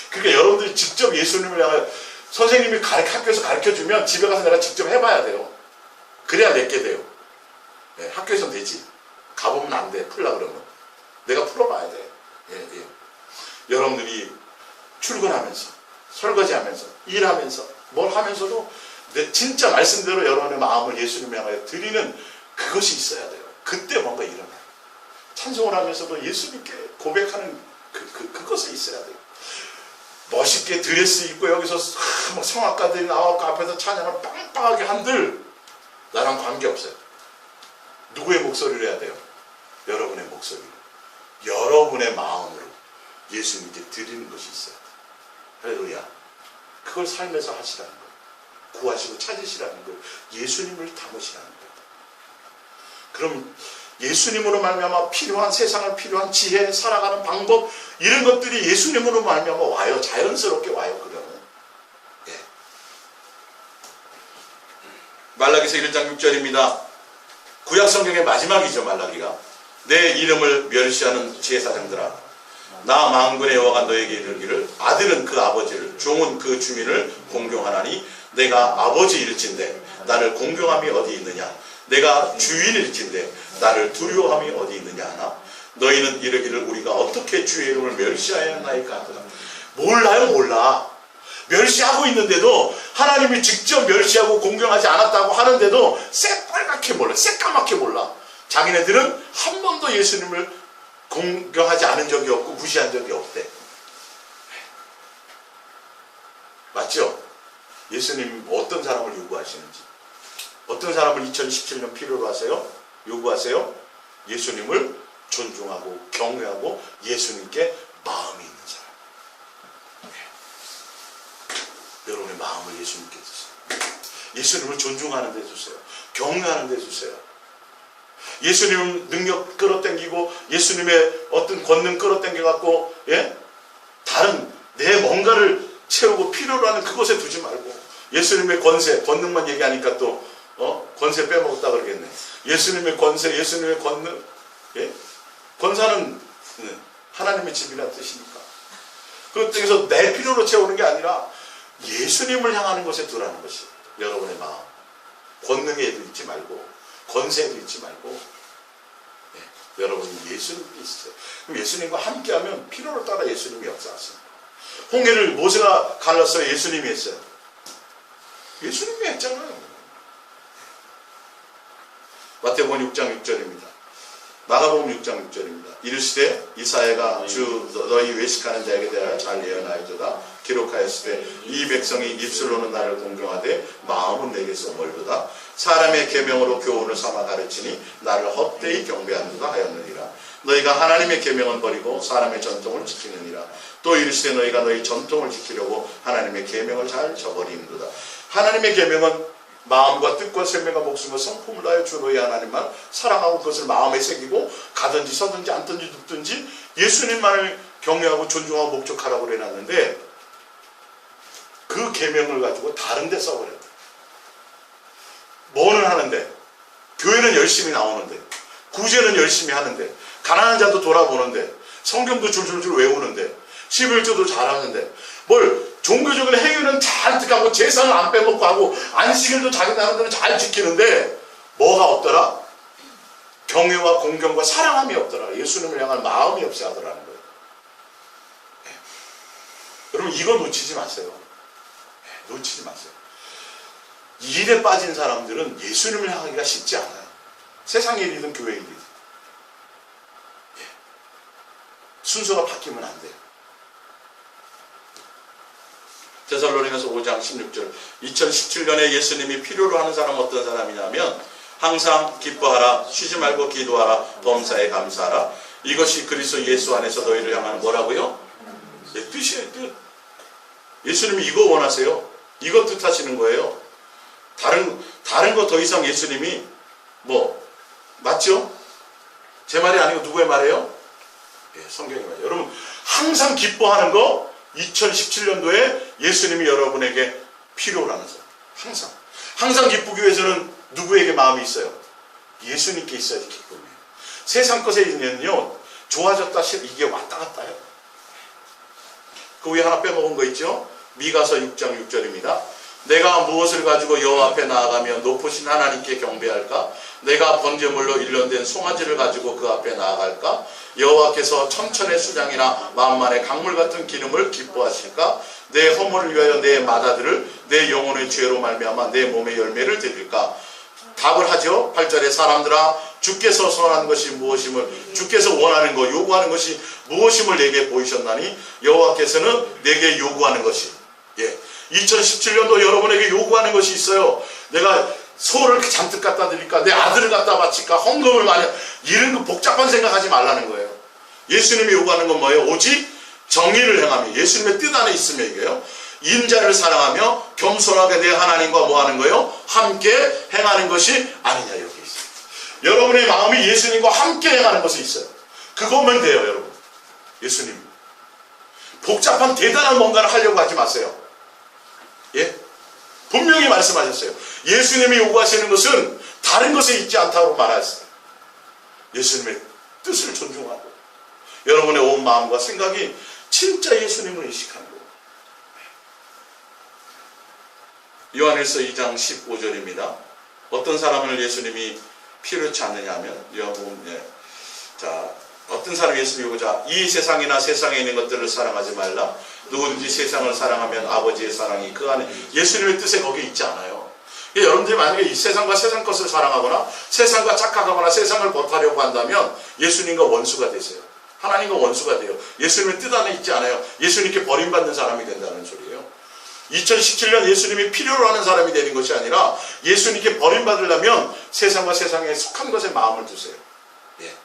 그러니까 여러분들이 직접 예수님을 향해 선생님이 학교에서 가르쳐주면 집에 가서 내가 직접 해봐야 돼요. 그래야 내게 돼요. 네, 학교에서는 되지. 가보면 안 돼. 풀라 그러면. 내가 풀어봐야 돼. 예. 여러분들이 출근하면서 설거지하면서 일하면서 뭘 하면서도 진짜 말씀대로 여러분의 마음을 예수님에 향하여 드리는 그것이 있어야 돼요. 그때 뭔가 일어나요. 찬송을 하면서도 예수님께 고백하는 그것이 있어야 돼요. 멋있게 드레스 입고 여기서 막 성악가들이 나와서 앞에서 찬양을 빵빵하게 한들 나랑 관계없어요. 누구의 목소리를 해야 돼요? 여러분의 목소리로. 여러분의 마음으로 예수님께 드리는 것이 있어야 돼요. 할렐루야. 그걸 삶에서 하시라는 거예요. 구하시고 찾으시라는 거예요. 예수님을 담으시라는 거예요. 그럼 예수님으로 말미암아 필요한 세상을 필요한 지혜, 살아가는 방법 이런 것들이 예수님으로 말미암아 와요. 자연스럽게 와요. 그러면. 예. 말라기서 1장 6절입니다. 구약 성경의 마지막이죠. 말라기가. 내 이름을 멸시하는 제사장들아 나 만군의 여호와가 너에게 이르기를 아들은 그 아버지를 종은 그 주민을 공경하나니 내가 아버지일진데 나를 공경함이 어디 있느냐 내가 주인일진데 나를 두려워함이 어디 있느냐 하나 너희는 이르기를 우리가 어떻게 주의 이름을 멸시하였나이까 하더라. 몰라요. 몰라. 멸시하고 있는데도 하나님이 직접 멸시하고 공경하지 않았다고 하는데도 새빨갛게 몰라. 새까맣게 몰라. 자기네들은 한 번도 예수님을 공경하지 않은 적이 없고 무시한 적이 없대. 맞죠? 예수님 어떤 사람을 요구하시는지 어떤 사람을 2017년 필요로 하세요? 요구하세요? 예수님을 존중하고 경외하고 예수님께 마음이 있는 사람. 여러분의 마음을 예수님께 주세요. 예수님을 존중하는 데 주세요. 경외하는 데 주세요. 예수님 능력 끌어당기고 예수님의 어떤 권능 끌어당겨갖고 다른 내 뭔가를 채우고 필요로 하는 그곳에 두지 말고 예수님의 권세, 권능만 얘기하니까 또 권세 빼먹었다 그러겠네. 예수님의 권세, 예수님의 권능, 권사는 하나님의 집이라는 뜻이니까 그쪽에서 내 필요로 채우는 게 아니라 예수님을 향하는 것에 두라는 것이 여러분의 마음. 권능에도 있지 말고 권세에도 있지 말고 여러분이 예수님께 있어요. 그럼 예수님과 함께하면 필요를 따라 예수님이 역사하십니다. 홍해를 모세가 갈랐어요? 예수님이 했어요? 예수님이 했잖아요. 마태복음 6장 6절입니다. 마가복음 6장 6절입니다. 이르시되 이사야가 주 너희 외식하는 자에게 대하여 잘 예언하였도다. 기록하였으되 이 백성이 입술로는 나를 공경하되 마음은 내게서 멀도다. 사람의 계명으로 교훈을 삼아 가르치니 나를 헛되이 경배하는도다 하였느니라. 너희가 하나님의 계명은 버리고 사람의 전통을 지키느니라. 또 이르시되 너희가 너희 전통을 지키려고 하나님의 계명을 잘 저버리는도다. 하나님의 계명은 마음과 뜻과 생명과 목숨과 성품을 다하여 주 너희 하나님만 사랑하고 그것을 마음에 새기고 가든지 서든지 앉든지 눕든지 예수님만을 경외하고 존중하고 목적하라고 그래놨는데 그 계명을 가지고 다른 데 써버렸다. 뭐는 하는데 교회는 열심히 나오는데 구제는 열심히 하는데 가난한 자도 돌아보는데 성경도 줄줄줄 외우는데 11조도 잘하는데 뭘 종교적인 행위는 잘 득하고 제사는 안 빼먹고 하고 안식일도 자기 나름대로 잘 지키는데 뭐가 없더라? 경외와 공경과 사랑함이 없더라. 예수님을 향한 마음이 없어 하더라는 거예요. 여러분 이거 놓치지 마세요. 놓치지 마세요. 이 일에 빠진 사람들은 예수님을 향하기가 쉽지 않아요. 세상 일이든 교회 일이든. 순서가 바뀌면 안 돼요. 데살로니가서 5장 16절 2017년에 예수님이 필요로 하는 사람은 어떤 사람이냐면 항상 기뻐하라 쉬지 말고 기도하라 범사에 감사하라 이것이 그리스도 예수 안에서 너희를 향하는 뭐라고요? 뜻이에요. 뜻. 예수님이 이거 원하세요. 이거 뜻하시는 거예요. 다른 거 더 이상 예수님이 맞죠? 제 말이 아니고 누구의 말이에요? 성경의 말이에요. 여러분 항상 기뻐하는 거 2017년도에 예수님이 여러분에게 필요로 하는 사람. 항상 기쁘기 위해서는 누구에게 마음이 있어요? 예수님께 있어야지 기쁨이에요. 세상 것에 있는요 좋아졌다 이게 왔다 갔다 해요. 그 위에 하나 빼먹은 거 있죠? 미가서 6장 6절입니다. 내가 무엇을 가지고 여호와 앞에 나아가며 높으신 하나님께 경배할까? 내가 번제물로 일련된 송아지를 가지고 그 앞에 나아갈까? 여호와께서 천천의 수장이나 만만의 강물 같은 기름을 기뻐하실까? 내 허물을 위하여 내 마다들을 내 영혼의 죄로 말미암아 내 몸의 열매를 드릴까? 답을 하죠. 8절에 사람들아 주께서 선한 것이 무엇임을 주께서 원하는 것 요구하는 것이 무엇임을 내게 보이셨나니 여호와께서는 내게 요구하는 것이 2017년도 여러분에게 요구하는 것이 있어요. 내가 소를 잔뜩 갖다 드릴까? 내 아들을 갖다 바칠까? 헌금을 많이 이런 거 복잡한 생각하지 말라는 거예요. 예수님이 요구하는 건 뭐예요? 오직 정의를 행하며 예수님의 뜻 안에 있으며 이게요. 인자를 사랑하며 겸손하게 내 하나님과 뭐 하는 거예요? 함께 행하는 것이 아니냐 여기 있어요. 여러분의 마음이 예수님과 함께 행하는 것이 있어요. 그거면 돼요 여러분. 예수님 복잡한 대단한 뭔가를 하려고 하지 마세요. 분명히 말씀하셨어요. 예수님이 요구하시는 것은 다른 것에 있지 않다고 말하셨어요. 예수님의 뜻을 존중하고 여러분의 온 마음과 생각이 진짜 예수님을 의식하는 거예요. 요한일서 2장 15절입니다. 어떤 사람을 예수님이 필요치 않느냐 하면 어떤 사람이 예수님이 오자 이 세상이나 세상에 있는 것들을 사랑하지 말라. 누구든지 세상을 사랑하면 아버지의 사랑이 그 안에 예수님의 뜻에 거기에 있지 않아요. 여러분들이 만약에 이 세상과 세상 것을 사랑하거나 세상과 착각하거나 세상을 버타려고 한다면 예수님과 원수가 되세요. 하나님과 원수가 돼요. 예수님의 뜻 안에 있지 않아요. 예수님께 버림받는 사람이 된다는 소리예요. 2017년 예수님이 필요로 하는 사람이 되는 것이 아니라 예수님께 버림받으려면 세상과 세상에 속한 것에 마음을 두세요. 예.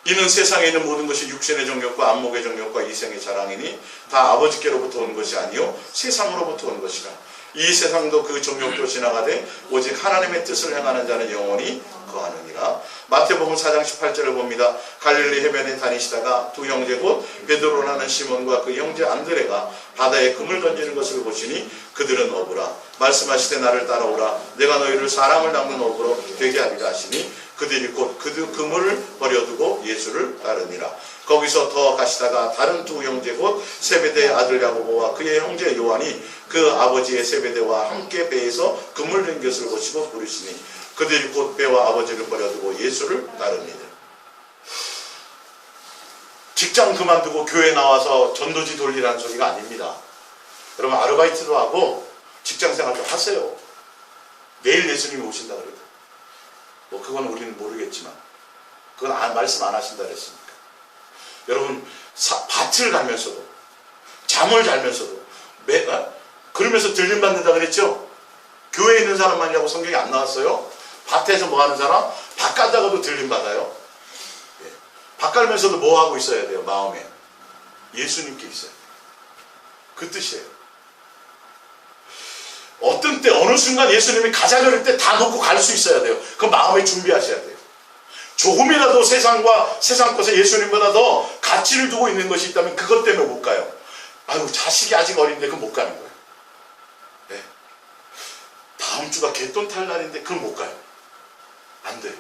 이는 세상에 있는 모든 것이 육신의 정욕과 안목의 정욕과 이생의 자랑이니 다 아버지께로부터 온 것이 아니요 세상으로부터 온 것이라. 이 세상도 그 정욕도 지나가되 오직 하나님의 뜻을 행하는 자는 영원히 거하느니라. 마태복음 4장 18절을 봅니다. 갈릴리 해변에 다니시다가 두 형제 곧 베드로라는 시몬과 그 형제 안드레가 바다에 금을 던지는 것을 보시니 그들은 어부라. 말씀하시되 나를 따라오라. 내가 너희를 사람을 낚는 어부로 되게 하리라 하시니 그들이 곧 그 그물을 버려두고 예수를 따르니라. 거기서 더 가시다가 다른 두 형제 곧 세베대의 아들 야고보와 그의 형제 요한이 그 아버지의 세베대와 함께 배에서 그물 든 것을 보시고 부르시니 그들이 곧 배와 아버지를 버려두고 예수를 따릅니다. 직장 그만두고 교회 나와서 전도지 돌리라는 소리가 아닙니다. 여러분 아르바이트도 하고 직장생활 좀 하세요. 내일 예수님이 오신다 그래도 뭐 그건 우리는 모르겠지만 그건 말씀 안 하신다 그랬으니까. 여러분 밭을 가면서도 잠을 자면서도 그러면서 들림 받는다 그랬죠? 교회에 있는 사람만이라고 성경이 안 나왔어요? 밭에서 뭐 하는 사람? 밭 가다가도 들림 받아요. 예. 밭 갈면서도 뭐 하고 있어야 돼요? 마음에 예수님께 있어야 돼요. 그 뜻이에요. 어떤 때 어느 순간 예수님이 가자 그럴 때 다 놓고 갈 수 있어야 돼요. 그 마음에 준비하셔야 돼요. 조금이라도 세상과 세상 것에 예수님보다 더 가치를 두고 있는 것이 있다면 그것 때문에 못 가요. 아유 자식이 아직 어린데 그건 못 가는 거예요. 네. 다음 주가 개돈 탈 날인데 그건 못 가요. 안 돼요.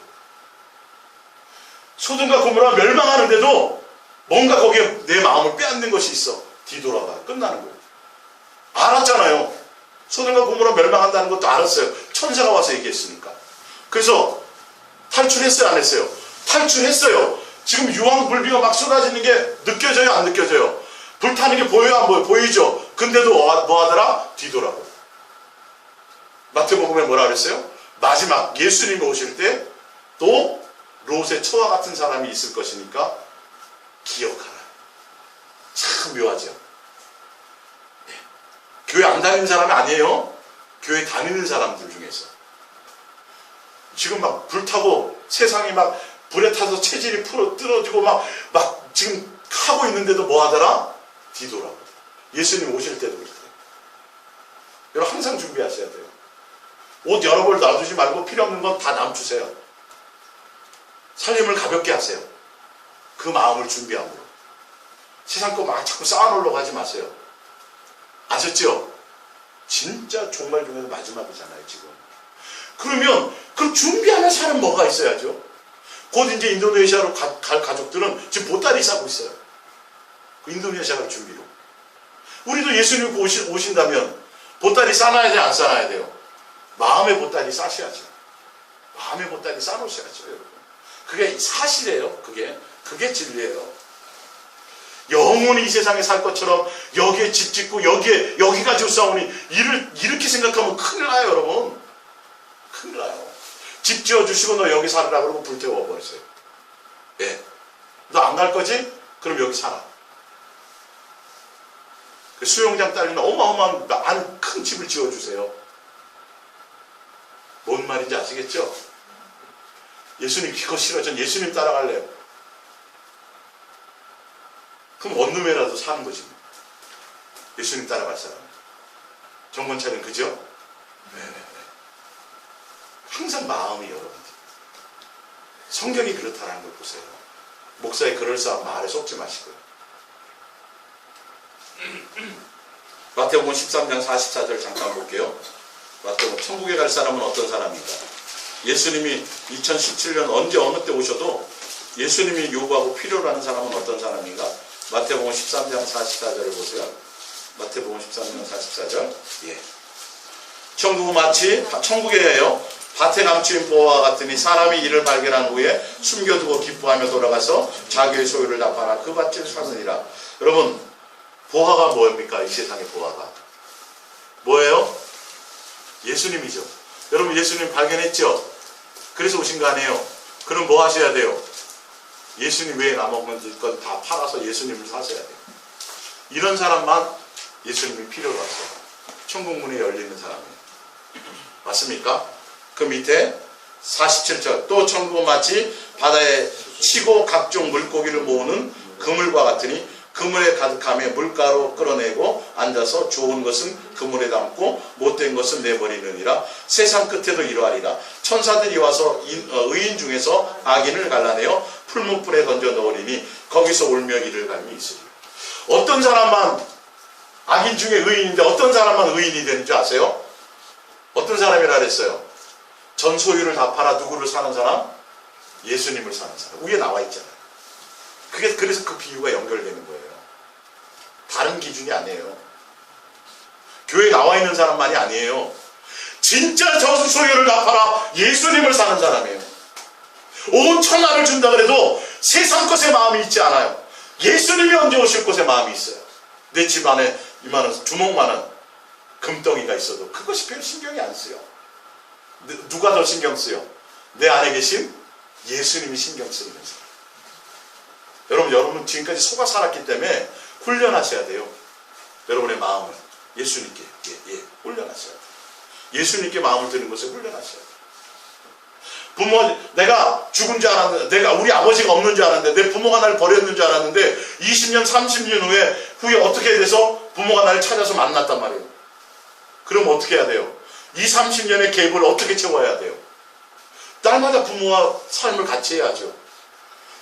소돔과 고모라 멸망하는데도 뭔가 거기에 내 마음을 빼앗는 것이 있어. 뒤돌아가요. 끝나는 거예요. 알았잖아요. 소돔과 고모라 멸망한다는 것도 알았어요. 천사가 와서 얘기했으니까. 그래서 탈출했어요? 안 했어요? 탈출했어요. 지금 유황불비가 막 쏟아지는 게 느껴져요? 안 느껴져요? 불타는 게 보여요? 안 보여요? 보이죠? 근데도 뭐 하더라? 뒤돌아가. 마태복음에 뭐라 그랬어요? 마지막 예수님이 오실 때 또 롯의 처와 같은 사람이 있을 것이니까 기억하라. 참 묘하죠? 네. 교회 안 다니는 사람이 아니에요. 교회 다니는 사람들 중에서 지금 막 불타고 세상이 막 불에 타서 체질이 뚫어지고 막 지금 하고 있는데도 뭐 하더라? 뒤돌아보고. 예수님 오실 때도 그렇대요. 여러분 항상 준비하셔야 돼요. 옷 여러 벌 놔두지 말고 필요 없는 건 다 남주세요. 살림을 가볍게 하세요. 그 마음을 준비함으로. 세상 거 막 자꾸 쌓아놓으려고 하지 마세요. 아셨죠? 진짜 종말 중에서 마지막이잖아요 지금. 그러면 그 준비하는 사람 뭐가 있어야죠? 곧 이제 인도네시아로 갈 가족들은 지금 보따리 싸고 있어요. 그 인도네시아 갈 준비로. 우리도 예수님 오신다면 보따리 싸놔야 돼요? 안 싸놔야 돼요? 마음의 보따리 싸셔야죠. 마음의 보따리 싸놓으셔야죠 여러분. 그게 사실이에요. 그게 진리예요. 영원히 이 세상에 살 것처럼 여기에 집 짓고 여기 가지고 싸우니 이렇게 생각하면 큰일 나요 여러분. 큰일 나요. 집 지어주시고 너 여기 살으라 그러고 불태워버리세요. 예. 너 안 갈 거지? 그럼 여기 살아. 그 수영장 딸리면 어마어마한 큰 집을 지어주세요. 뭔 말인지 아시겠죠? 예수님 그거 싫어. 전 예수님 따라갈래요. 그럼 원룸에라도 사는 거지. 예수님 따라갈 사람. 정권차는 그죠? 네네네. 항상 마음이 여러분들. 성경이 그렇다는 걸 보세요. 목사의 그럴싸한 말에 속지 마시고요. 마태복음 13장 44절 잠깐 볼게요. 마태복음 천국에 갈 사람은 어떤 사람인가? 예수님이 2017년 언제 어느 때 오셔도 예수님이 요구하고 필요로 하는 사람은 어떤 사람인가? 마태복음 13장 44절을 보세요. 마태복음 13장 44절. 예. 천국은 마치 천국이에요. 밭에 감추인 보화와 같으니 사람이 이를 발견한 후에 숨겨두고 기뻐하며 돌아가서 자기의 소유를 납하나 그 밭을 사느니라. 여러분 보화가 뭐입니까? 이 세상의 보화가 뭐예요? 예수님이죠. 여러분 예수님 발견했죠? 그래서 오신 거 아니에요? 그럼 뭐 하셔야 돼요? 예수님 외에 남은 건 다 팔아서 예수님을 사셔야 돼요. 이런 사람만 예수님이 필요로 왔어요. 천국 문이 열리는 사람이에요. 맞습니까? 그 밑에 47절 또 천국은 마치 바다에 치고 각종 물고기를 모으는 그물과 같으니 그물에 가득함에 물가로 끌어내고 앉아서 좋은 것은 그물에 담고 못된 것은 내버리느니라. 세상 끝에도 이러하리라. 천사들이 와서 의인 중에서 악인을 갈라내어 풀무불에 던져 넣으리니 거기서 울며 이를 갈미 있으리라. 어떤 사람만 악인 중에 의인인데 어떤 사람만 의인이 되는 줄 아세요? 어떤 사람이라 그랬어요? 전 소유를 다 팔아 누구를 사는 사람? 예수님을 사는 사람. 위에 나와 있잖아요. 그래서 그 비유가 연결되는 거예요. 다른 기준이 아니에요. 교회에 나와 있는 사람만이 아니에요. 진짜 전 소유를 다 팔아 예수님을 사는 사람이에요. 온 천하를 준다 그래도 세상 것에 마음이 있지 않아요. 예수님이 언제 오실 것에 마음이 있어요. 내 집 안에 이만한 주먹만한 금덩이가 있어도 그것이 별 신경이 안 쓰여. 누가 더 신경 쓰여? 내 안에 계신 예수님이 신경 쓰이는 사람. 여러분 지금까지 속아 살았기 때문에 훈련하셔야 돼요. 여러분의 마음을 예수님께 훈련하셔야 돼요. 예수님께 마음을 드는 것을 훈련하셔야 돼요. 부모, 내가 죽은 줄 알았는데, 내가 우리 아버지가 없는 줄 알았는데, 내 부모가 나를 버렸는 줄 알았는데 20년 30년 후에 어떻게 돼서 부모가 나를 찾아서 만났단 말이에요. 그럼 어떻게 해야 돼요? 이 30년의 갭을 어떻게 채워야 돼요? 날마다 부모와 삶을 같이 해야죠.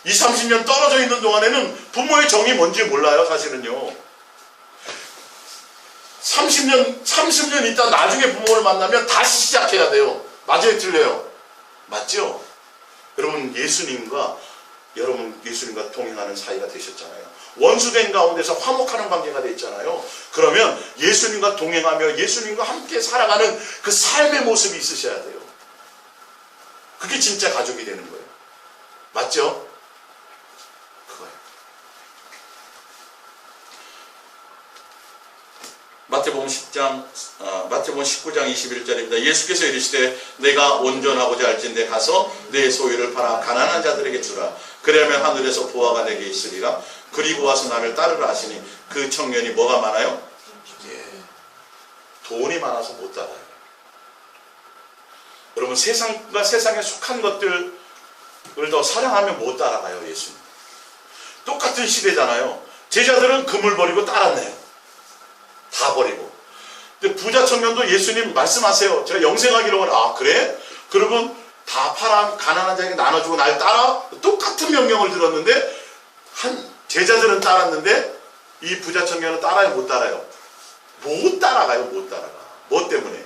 이 30년 떨어져 있는 동안에는 부모의 정이 뭔지 몰라요. 사실은요. 30년 있다 나중에 부모를 만나면 다시 시작해야 돼요. 맞아요? 틀려요? 맞죠? 여러분 예수님과 동행하는 사이가 되셨잖아요. 원수된 가운데서 화목하는 관계가 되어 있잖아요. 그러면 예수님과 동행하며 예수님과 함께 살아가는 그 삶의 모습이 있으셔야 돼요. 그게 진짜 가족이 되는 거예요. 맞죠? 그거예요. 마태복음 19장 21절입니다. 예수께서 이르시되 내가 온전하고자 할진대 가서 내 소유를 팔아 가난한 자들에게 주라. 그러면 하늘에서 보화가 내게 있으리라. 그리고 와서 나를 따르라 하시니 그 청년이 뭐가 많아요? 돈이 많아서 못 따라요. 여러분 세상과 세상에 속한 것들을 더 사랑하면 못 따라가요. 예수님. 똑같은 시대잖아요. 제자들은 금을 버리고 따랐네요. 다 버리고. 근데 부자 청년도 예수님 말씀하세요. 제가 영생하기로 하면 아 그래? 그러면 다 팔아 가난한 자에게 나눠주고 날 따라? 똑같은 명령을 들었는데 제자들은 따랐는데 이 부자 청년은 따라요? 못 따라요? 못 따라가요. 못 따라가. 뭐 때문에?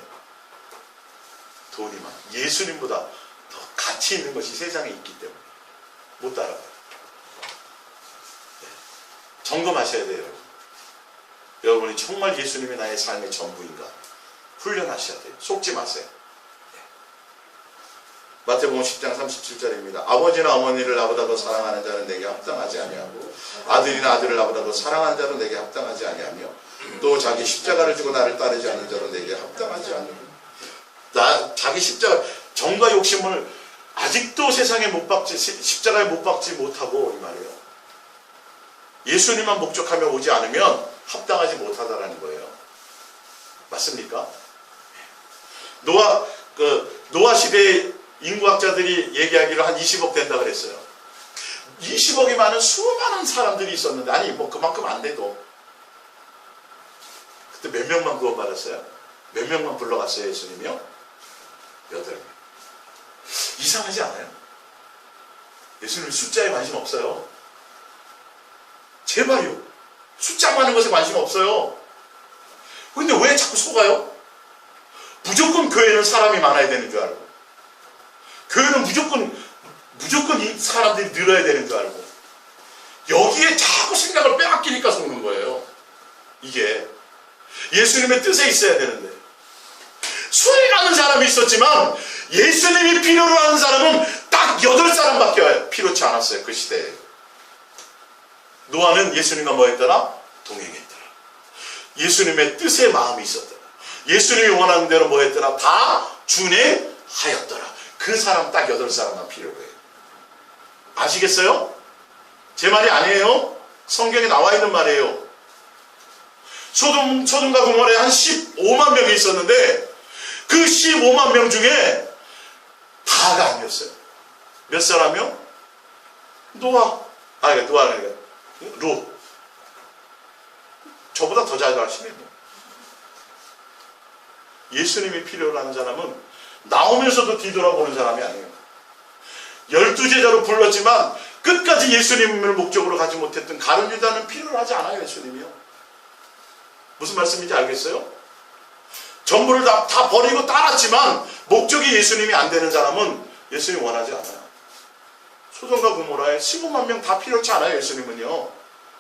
돈이 많아. 예수님보다 더 가치 있는 것이 세상에 있기 때문에 못 따라가요. 네. 점검하셔야 돼요. 여러분이 정말 예수님이 나의 삶의 전부인가 훈련하셔야 돼요. 속지 마세요. 네. 마태복음 10장 37절입니다. 아버지나 어머니를 나보다 더 사랑하는 자는 내게 합당하지 아니하고 아들이나 아들을 나보다 더 사랑하는 자는 내게 합당하지 아니하며 또 자기 십자가를 지고 나를 따르지 않는 자는 내게 합당하지 않느니라. 자기 십자가 정과 욕심을 아직도 세상에 못 박지 십자가에 못 박지 못하고 이 말이에요. 예수님만 목적하며 오지 않으면 합당하지 못하다라는 거예요. 맞습니까? 노아 시대의 인구학자들이 얘기하기로 한 20억 된다 그랬어요. 20억이 많은 수많은 사람들이 있었는데 아니 뭐 그만큼 안 돼도 그때 몇 명만 구원받았어요? 몇 명만 불러갔어요 예수님이요? 8명. 이상하지 않아요? 예수님 숫자에 관심 없어요. 제발요. 숫자 많은 것에 관심 없어요. 근데 왜 자꾸 속아요? 무조건 교회는 사람이 많아야 되는 줄 알고 교회는 무조건 이 사람들이 늘어야 되는 줄 알고 여기에 자꾸 생각을 빼앗기니까 속는 거예요. 이게 예수님의 뜻에 있어야 되는데 수많은 사람이 있었지만 예수님이 필요로 하는 사람은 딱 8사람밖에 필요치 않았어요. 그 시대에. 노아는 예수님과 뭐 했더라? 동행했더라. 예수님의 뜻에 마음이 있었더라. 예수님이 원하는 대로 뭐 했더라? 다 준행하였더라. 그 사람 딱 8사람만 필요로 해요. 아시겠어요? 제 말이 아니에요. 성경에 나와 있는 말이에요. 소돔과 고모라에 한 15만 명이 있었는데 그 15만 명 중에 다가 아니었어요. 몇 사람이요? 노아가 롯. 저보다 더 잘 아시네요. 예수님이 필요로 하는 사람은 나오면서도 뒤돌아보는 사람이 아니에요. 12제자로 불렀지만 끝까지 예수님을 목적으로 가지 못했던 가룟 유다는 필요로 하지 않아요. 예수님이요. 무슨 말씀인지 알겠어요? 전부를 다 버리고 따랐지만 목적이 예수님이 안 되는 사람은 예수님 원하지 않아요. 소돔과 고모라에 15만 명 다 필요치 않아요. 예수님은요.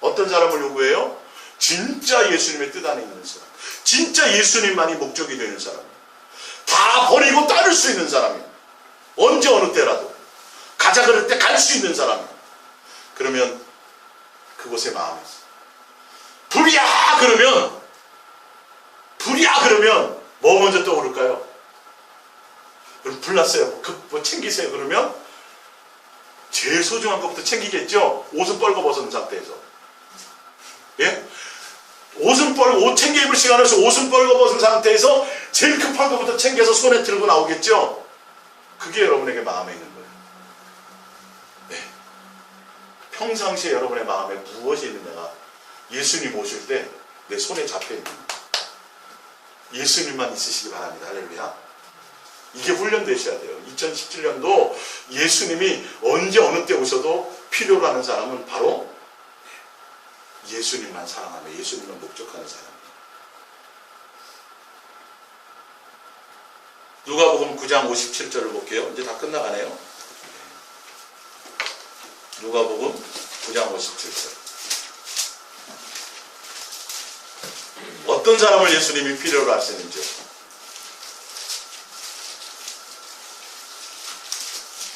어떤 사람을 요구해요? 진짜 예수님의 뜻 안에 있는 사람, 진짜 예수님만이 목적이 되는 사람, 다 버리고 따를 수 있는 사람이에요. 언제 어느 때라도 가자 그럴 때 갈 수 있는 사람이에요. 그러면 그곳에 마음이 있어요. 불이야 그러면 뭐 먼저 떠오를까요? 그럼 불났어요. 뭐 챙기세요. 그러면 제일 소중한 것부터 챙기겠죠. 옷은 뻘거벗은 상태에서. 예? 옷 챙겨 입을 시간에서 옷은 뻘거벗은 상태에서 제일 급한 것부터 챙겨서 손에 들고 나오겠죠. 그게 여러분에게 마음에 있는 거예요. 네. 평상시에 여러분의 마음에 무엇이 있느냐가 예수님 오실 때 내 손에 잡혀있는 거예요. 예수님만 있으시기 바랍니다. 할렐루야. 이게 훈련되셔야 돼요. 2017년도 예수님이 언제 어느 때 오셔도 필요로 하는 사람은 바로 예수님만 사랑하며 예수님만 목적하는 사람이에요. 누가복음 9장 57절을 볼게요. 이제 다 끝나가네요. 누가복음 9장 57절. 어떤 사람을 예수님이 필요로 하시는지.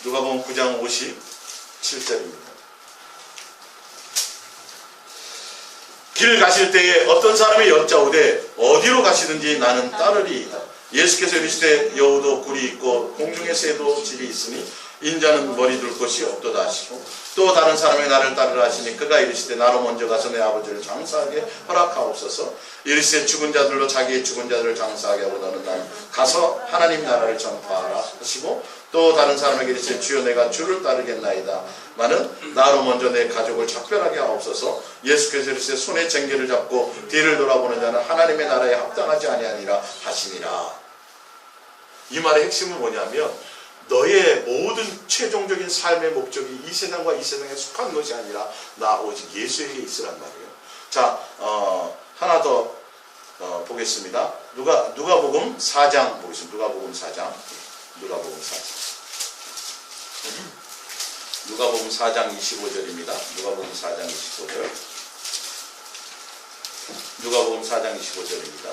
누가복음 9장 57절입니다. 길 가실 때에 어떤 사람이 여짜오되 어디로 가시든지 나는 따르리이다. 예수께서 이르시되 여우도 굴이 있고 공중의 새도 집이 있으니 인자는 머리 둘 곳이 없도다 하시고 또 다른 사람이 나를 따르라 하시니 그가 이르시되 나로 먼저 가서 내 아버지를 장사하게 허락하옵소서. 이르시되 죽은 자들로 자기의 죽은 자들을 장사하게 하고 너는 난 가서 하나님 나라를 전파하라 하시고 또 다른 사람에게 이르시되 주여 내가 주를 따르겠나이다 마는 나로 먼저 내 가족을 작별하게 하옵소서. 예수께서 이르시되 손에 쟁기를 잡고 뒤를 돌아보는 자는 하나님의 나라에 합당하지 아니하니라 하시니라. 이 말의 핵심은 뭐냐면 너의 모든 최종적인 삶의 목적이 이 세상과 이 세상에 속한 것이 아니라 나 오직 예수에게 있으란 말이에요. 자, 하나 더 보겠습니다. 누가복음 4장 보겠습니다. 누가복음 4장. 누가복음 4장 25절입니다. 누가복음 4장 25절. 누가복음 4장 25절입니다.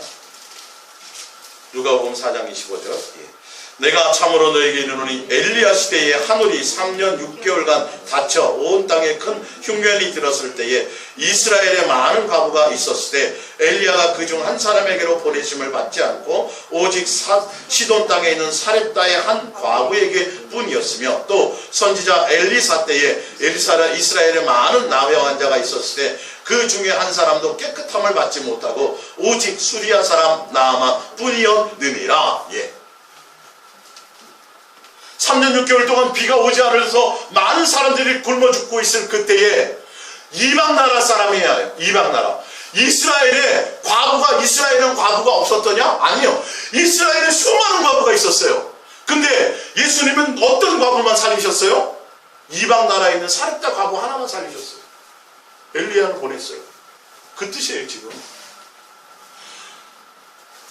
누가복음 4장 25절. 예. 내가 참으로 너에게 이르노니 엘리야 시대에 하늘이 3년 6개월간 닫혀 온 땅에 큰 흉년이 들었을 때에 이스라엘에 많은 과부가 있었을 때 엘리야가 그중 한 사람에게로 보내심을 받지 않고 오직 시돈 땅에 있는 사렙다의 한 과부에게 뿐이었으며 또 선지자 엘리사 때에 이스라엘에 많은 나회 환자가 있었을 때 그 중에 한 사람도 깨끗함을 받지 못하고 오직 수리아 사람 나아만 뿐이었느니라. 예. 3년 6개월 동안 비가 오지 않아서 많은 사람들이 굶어 죽고 있을 그때에 이방 나라 사람이에요. 이방 나라. 이스라엘은 과부가 없었더냐? 아니요. 이스라엘에 수많은 과부가 있었어요. 근데 예수님은 어떤 과부만 살리셨어요? 이방 나라에 있는 사렙다 과부 하나만 살리셨어요. 엘리야를 보냈어요. 그 뜻이에요 지금.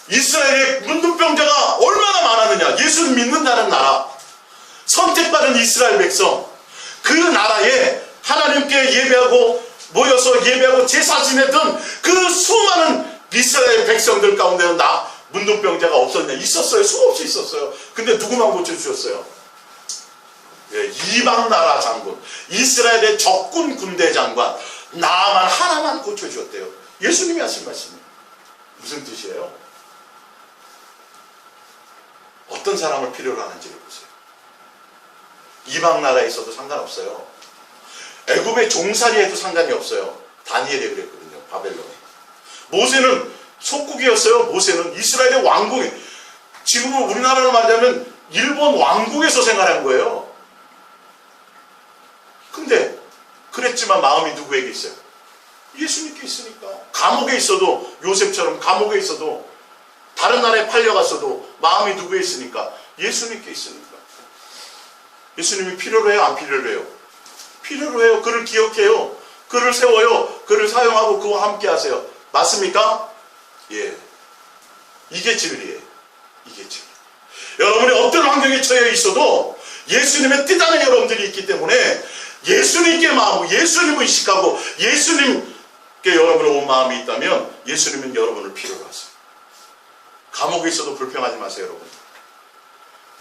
이스라엘에 문둥병자가 얼마나 많았느냐. 예수를 믿는다는 나라, 선택받은 이스라엘 백성, 그 나라에 하나님께 예배하고 모여서 예배하고 제사 지냈던 그 수많은 이스라엘 백성들 가운데는 문둥병자가 없었냐? 있었어요. 수없이 있었어요. 근데 누구만 고쳐주셨어요? 예, 이방 나라 장군, 이스라엘의 적군 군대 장관 나만 하나만 고쳐주었대요. 예수님이 하신 말씀이에요. 무슨 뜻이에요? 어떤 사람을 필요로 하는지를 보세요. 이방 나라에 있어도 상관없어요. 애굽의 종살이에도 상관이 없어요. 다니엘이 그랬거든요. 바벨론에. 모세는 속국이었어요. 모세는 이스라엘의 왕국, 지금 우리나라로 말하자면 일본 왕국에서 생활한 거예요. 근데 했지만 마음이 누구에게 있어요? 예수님께 있으니까. 감옥에 있어도, 요셉처럼 감옥에 있어도, 다른 나라에 팔려갔어도 마음이 누구에 있으니까? 예수님께 있으니까. 예수님이 필요로 해요? 안 필요로 해요? 필요로 해요. 그를 기억해요. 그를 세워요. 그를 사용하고 그와 함께 하세요. 맞습니까? 예. 이게 진리예요. 이게 진리. 여러분이 어떤 환경에 처해 있어도 예수님의 뜻 안에 여러분들이 있기 때문에 예수님께 마음을, 예수님을 의식하고 예수님께 여러분의 온 마음이 있다면 예수님은 여러분을 필요로 하세요. 감옥에 있어도 불평하지 마세요, 여러분.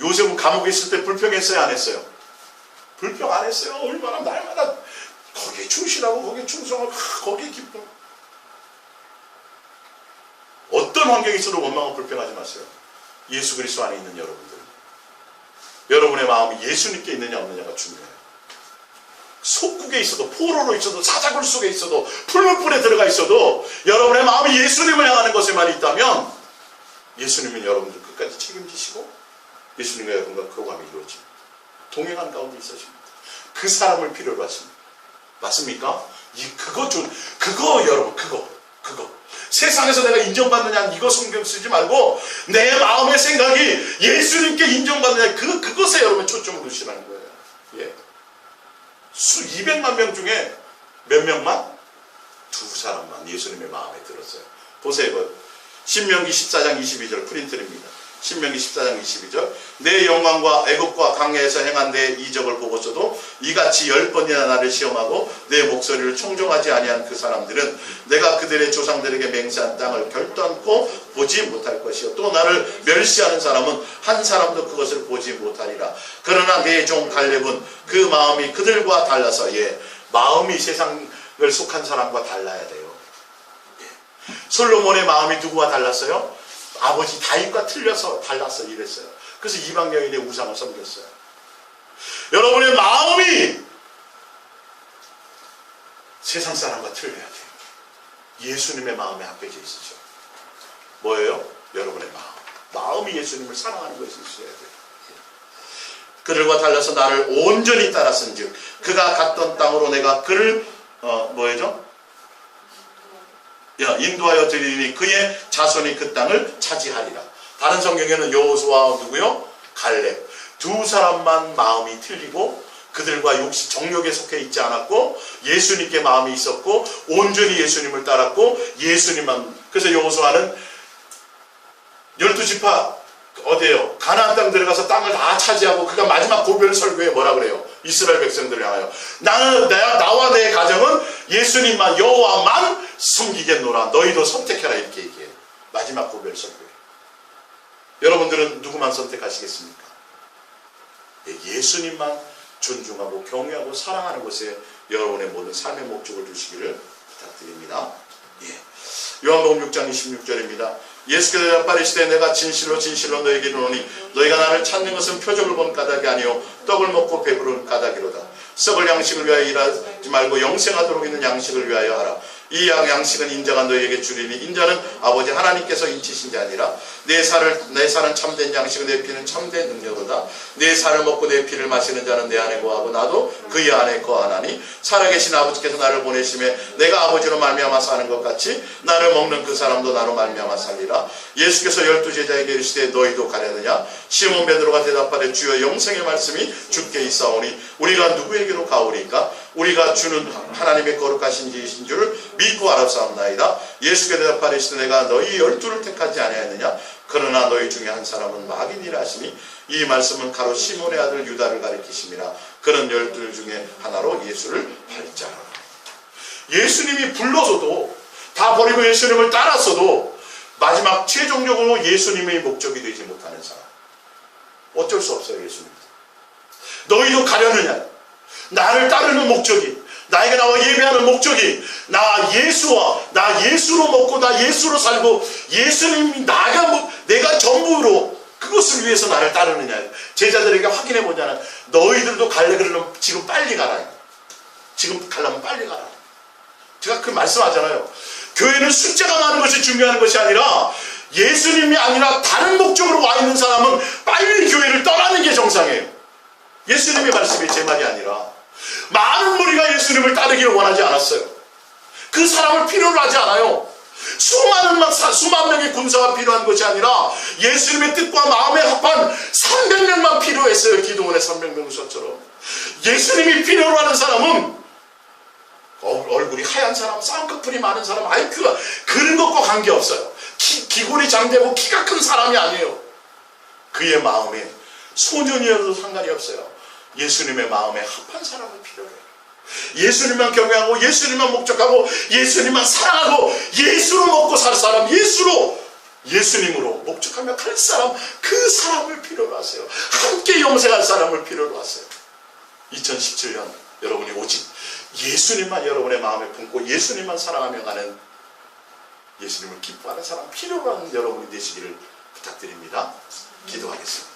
요셉은 감옥에 있을 때 불평했어요, 안 했어요? 불평 안 했어요. 얼마나 날마다 거기에 충실하고 거기에 충성하고 거기에 기쁨. 어떤 환경에 있어도 원망하고 불평하지 마세요. 예수 그리스도 안에 있는 여러분들. 여러분의 마음이 예수님께 있느냐 없느냐가 중요해요. 속국에 있어도, 포로로 있어도, 사자굴 속에 있어도, 풀무불에 들어가 있어도 여러분의 마음이 예수님을 향하는 것에만 있다면 예수님은 여러분들 끝까지 책임지시고 예수님과 여러분과 교감이 이루어집니다. 동행한 가운데 있으십니다. 그 사람을 필요로 하십니다. 맞습니까? 그거 여러분, 그거. 세상에서 내가 인정받느냐, 이거 성경 쓰지 말고 내 마음의 생각이 예수님께 인정받느냐, 그것에 여러분 초점을 두시라는 거예요. 예. 200만 명 중에 몇 명만? 2사람만 예수님의 마음에 들었어요. 보세요. 신명기 14장 22절 프린트입니다. 신명기 14장 22절. 내 영광과 애굽과 광야에서 행한 내 이적을 보고서도 이같이 10번이나 나를 시험하고 내 목소리를 청종하지 아니한 그 사람들은 내가 그들의 조상들에게 맹세한 땅을 결단코 보지 못할 것이요 또 나를 멸시하는 사람은 한 사람도 그것을 보지 못하리라. 그러나 내 종 갈렙은 그 마음이 그들과 달라서 마음이 세상을 속한 사람과 달라야 돼요. 솔로몬의 마음이 누구와 달랐어요? 아버지 다윗과 틀려서 달랐어 이랬어요. 그래서 이방 여인의 우상을 섬겼어요. 여러분의 마음이 세상 사람과 틀려야 돼요. 예수님의 마음에 합해져 있으죠. 뭐예요? 여러분의 마음이 예수님을 사랑하는 것이 있어야 돼요. 그들과 달라서 나를 온전히 따랐은 즉 그가 갔던 땅으로 내가 그를 인도하여 드리니 그의 자손이 그 땅을 차지하리라. 다른 성경에는 여호수아와 누구요? 갈렙. 2사람만 마음이 틀리고 그들과 정욕에 속해 있지 않았고 예수님께 마음이 있었고 온전히 예수님을 따랐고 예수님만. 그래서 여호수아는 12지파 어디에요? 가나안 땅 들어가서 땅을 다 차지하고 그가 마지막 고별 설교에 뭐라 그래요? 이스라엘 백성들을 향하여 나와 내 가정은 예수님만 여호와만 섬기겠노라. 너희도 선택해라 이렇게 얘기해요. 마지막 고별 설교에. 여러분들은 누구만 선택하시겠습니까? 예수님만 존중하고 경외하고 사랑하는 것에 여러분의 모든 삶의 목적을 두시기를 부탁드립니다. 요한복음 6장 26절입니다. 예수께서 대답하시되 내가 진실로 너에게 이르노니 너희가 나를 찾는 것은 표적을 본 까닭이 아니요 떡을 먹고 배부른 까닭이로다. 썩을 양식을 위하여 일하지 말고 영생하도록 있는 양식을 위하여 하라. 이 양식은 인자가 너희에게 주리니 인자는 아버지 하나님께서 인치신 게 아니라 내 살은 참된 양식은 내 피는 참된 능력이다. 내 살을 먹고 내 피를 마시는 자는 내 안에 거하고 나도 그의 안에 거하나니 살아계신 아버지께서 나를 보내심에 내가 아버지로 말미암아 사는 것 같이 나를 먹는 그 사람도 나로 말미암아 살리라. 예수께서 12제자에게 이르시되 너희도 가려느냐? 시몬 베드로가 대답하되 주여 영생의 말씀이 주께 있사오니 우리가 누구에게로 가오리까? 우리가 주는 하나님의 거룩하신 이이신 줄을 믿고 알았사옵나이다. 예수께 대답하시되 내가 너희 12를 택하지 아니하였느냐? 그러나 너희 중에 한 사람은 마귀니라 하시니 이 말씀은 가로 시몬의 아들 유다를 가리키심이라. 그는 12 중에 하나로 예수를 팔자라. 예수님이 불러서도 다 버리고 예수님을 따랐어도 마지막 최종적으로 예수님의 목적이 되지 못하는 사람, 어쩔 수 없어요. 예수님 너희도 가려느냐? 나를 따르는 목적이, 나에게 나와 예배하는 목적이 나 예수로 먹고 나 예수로 살고 예수님이 내가 전부로 그것을 위해서 나를 따르느냐. 제자들에게 확인해 보자는 너희들도 갈래 그러면 지금 빨리 가라. 지금 가려면 빨리 가라. 제가 그 말씀하잖아요. 교회는 숫자가 많은 것이 중요한 것이 아니라 예수님이 아니라 다른 목적으로 와 있는 사람은 빨리 교회를 떠나는 게 정상이에요. 예수님의 말씀이 제 말이 아니라 많은 무리가 예수님을 따르기를 원하지 않았어요. 그 사람을 필요로 하지 않아요. 수만 명의 군사가 필요한 것이 아니라 예수님의 뜻과 마음에 합한 300명만 필요했어요. 기도원의 300명수처럼. 예수님이 필요로 하는 사람은 얼굴이 하얀 사람, 쌍꺼풀이 많은 사람, IQ가 그런 것과 관계없어요. 기골이 장대고 키가 큰 사람이 아니에요. 그의 마음에 소년이어도 상관이 없어요. 예수님의 마음에 합한 사람을 필요로 해요. 예수님만 경외하고 예수님만 목적하고 예수님만 사랑하고 예수로 먹고 살 사람, 예수님으로 목적하며 갈 사람, 그 사람을 필요로 하세요. 함께 영생할 사람을 필요로 하세요. 2017년 여러분이 오직 예수님만 여러분의 마음에 품고 예수님만 사랑하며 가는, 예수님을 기뻐하는 사람 필요로 하는 여러분이 되시기를 부탁드립니다. 기도하겠습니다.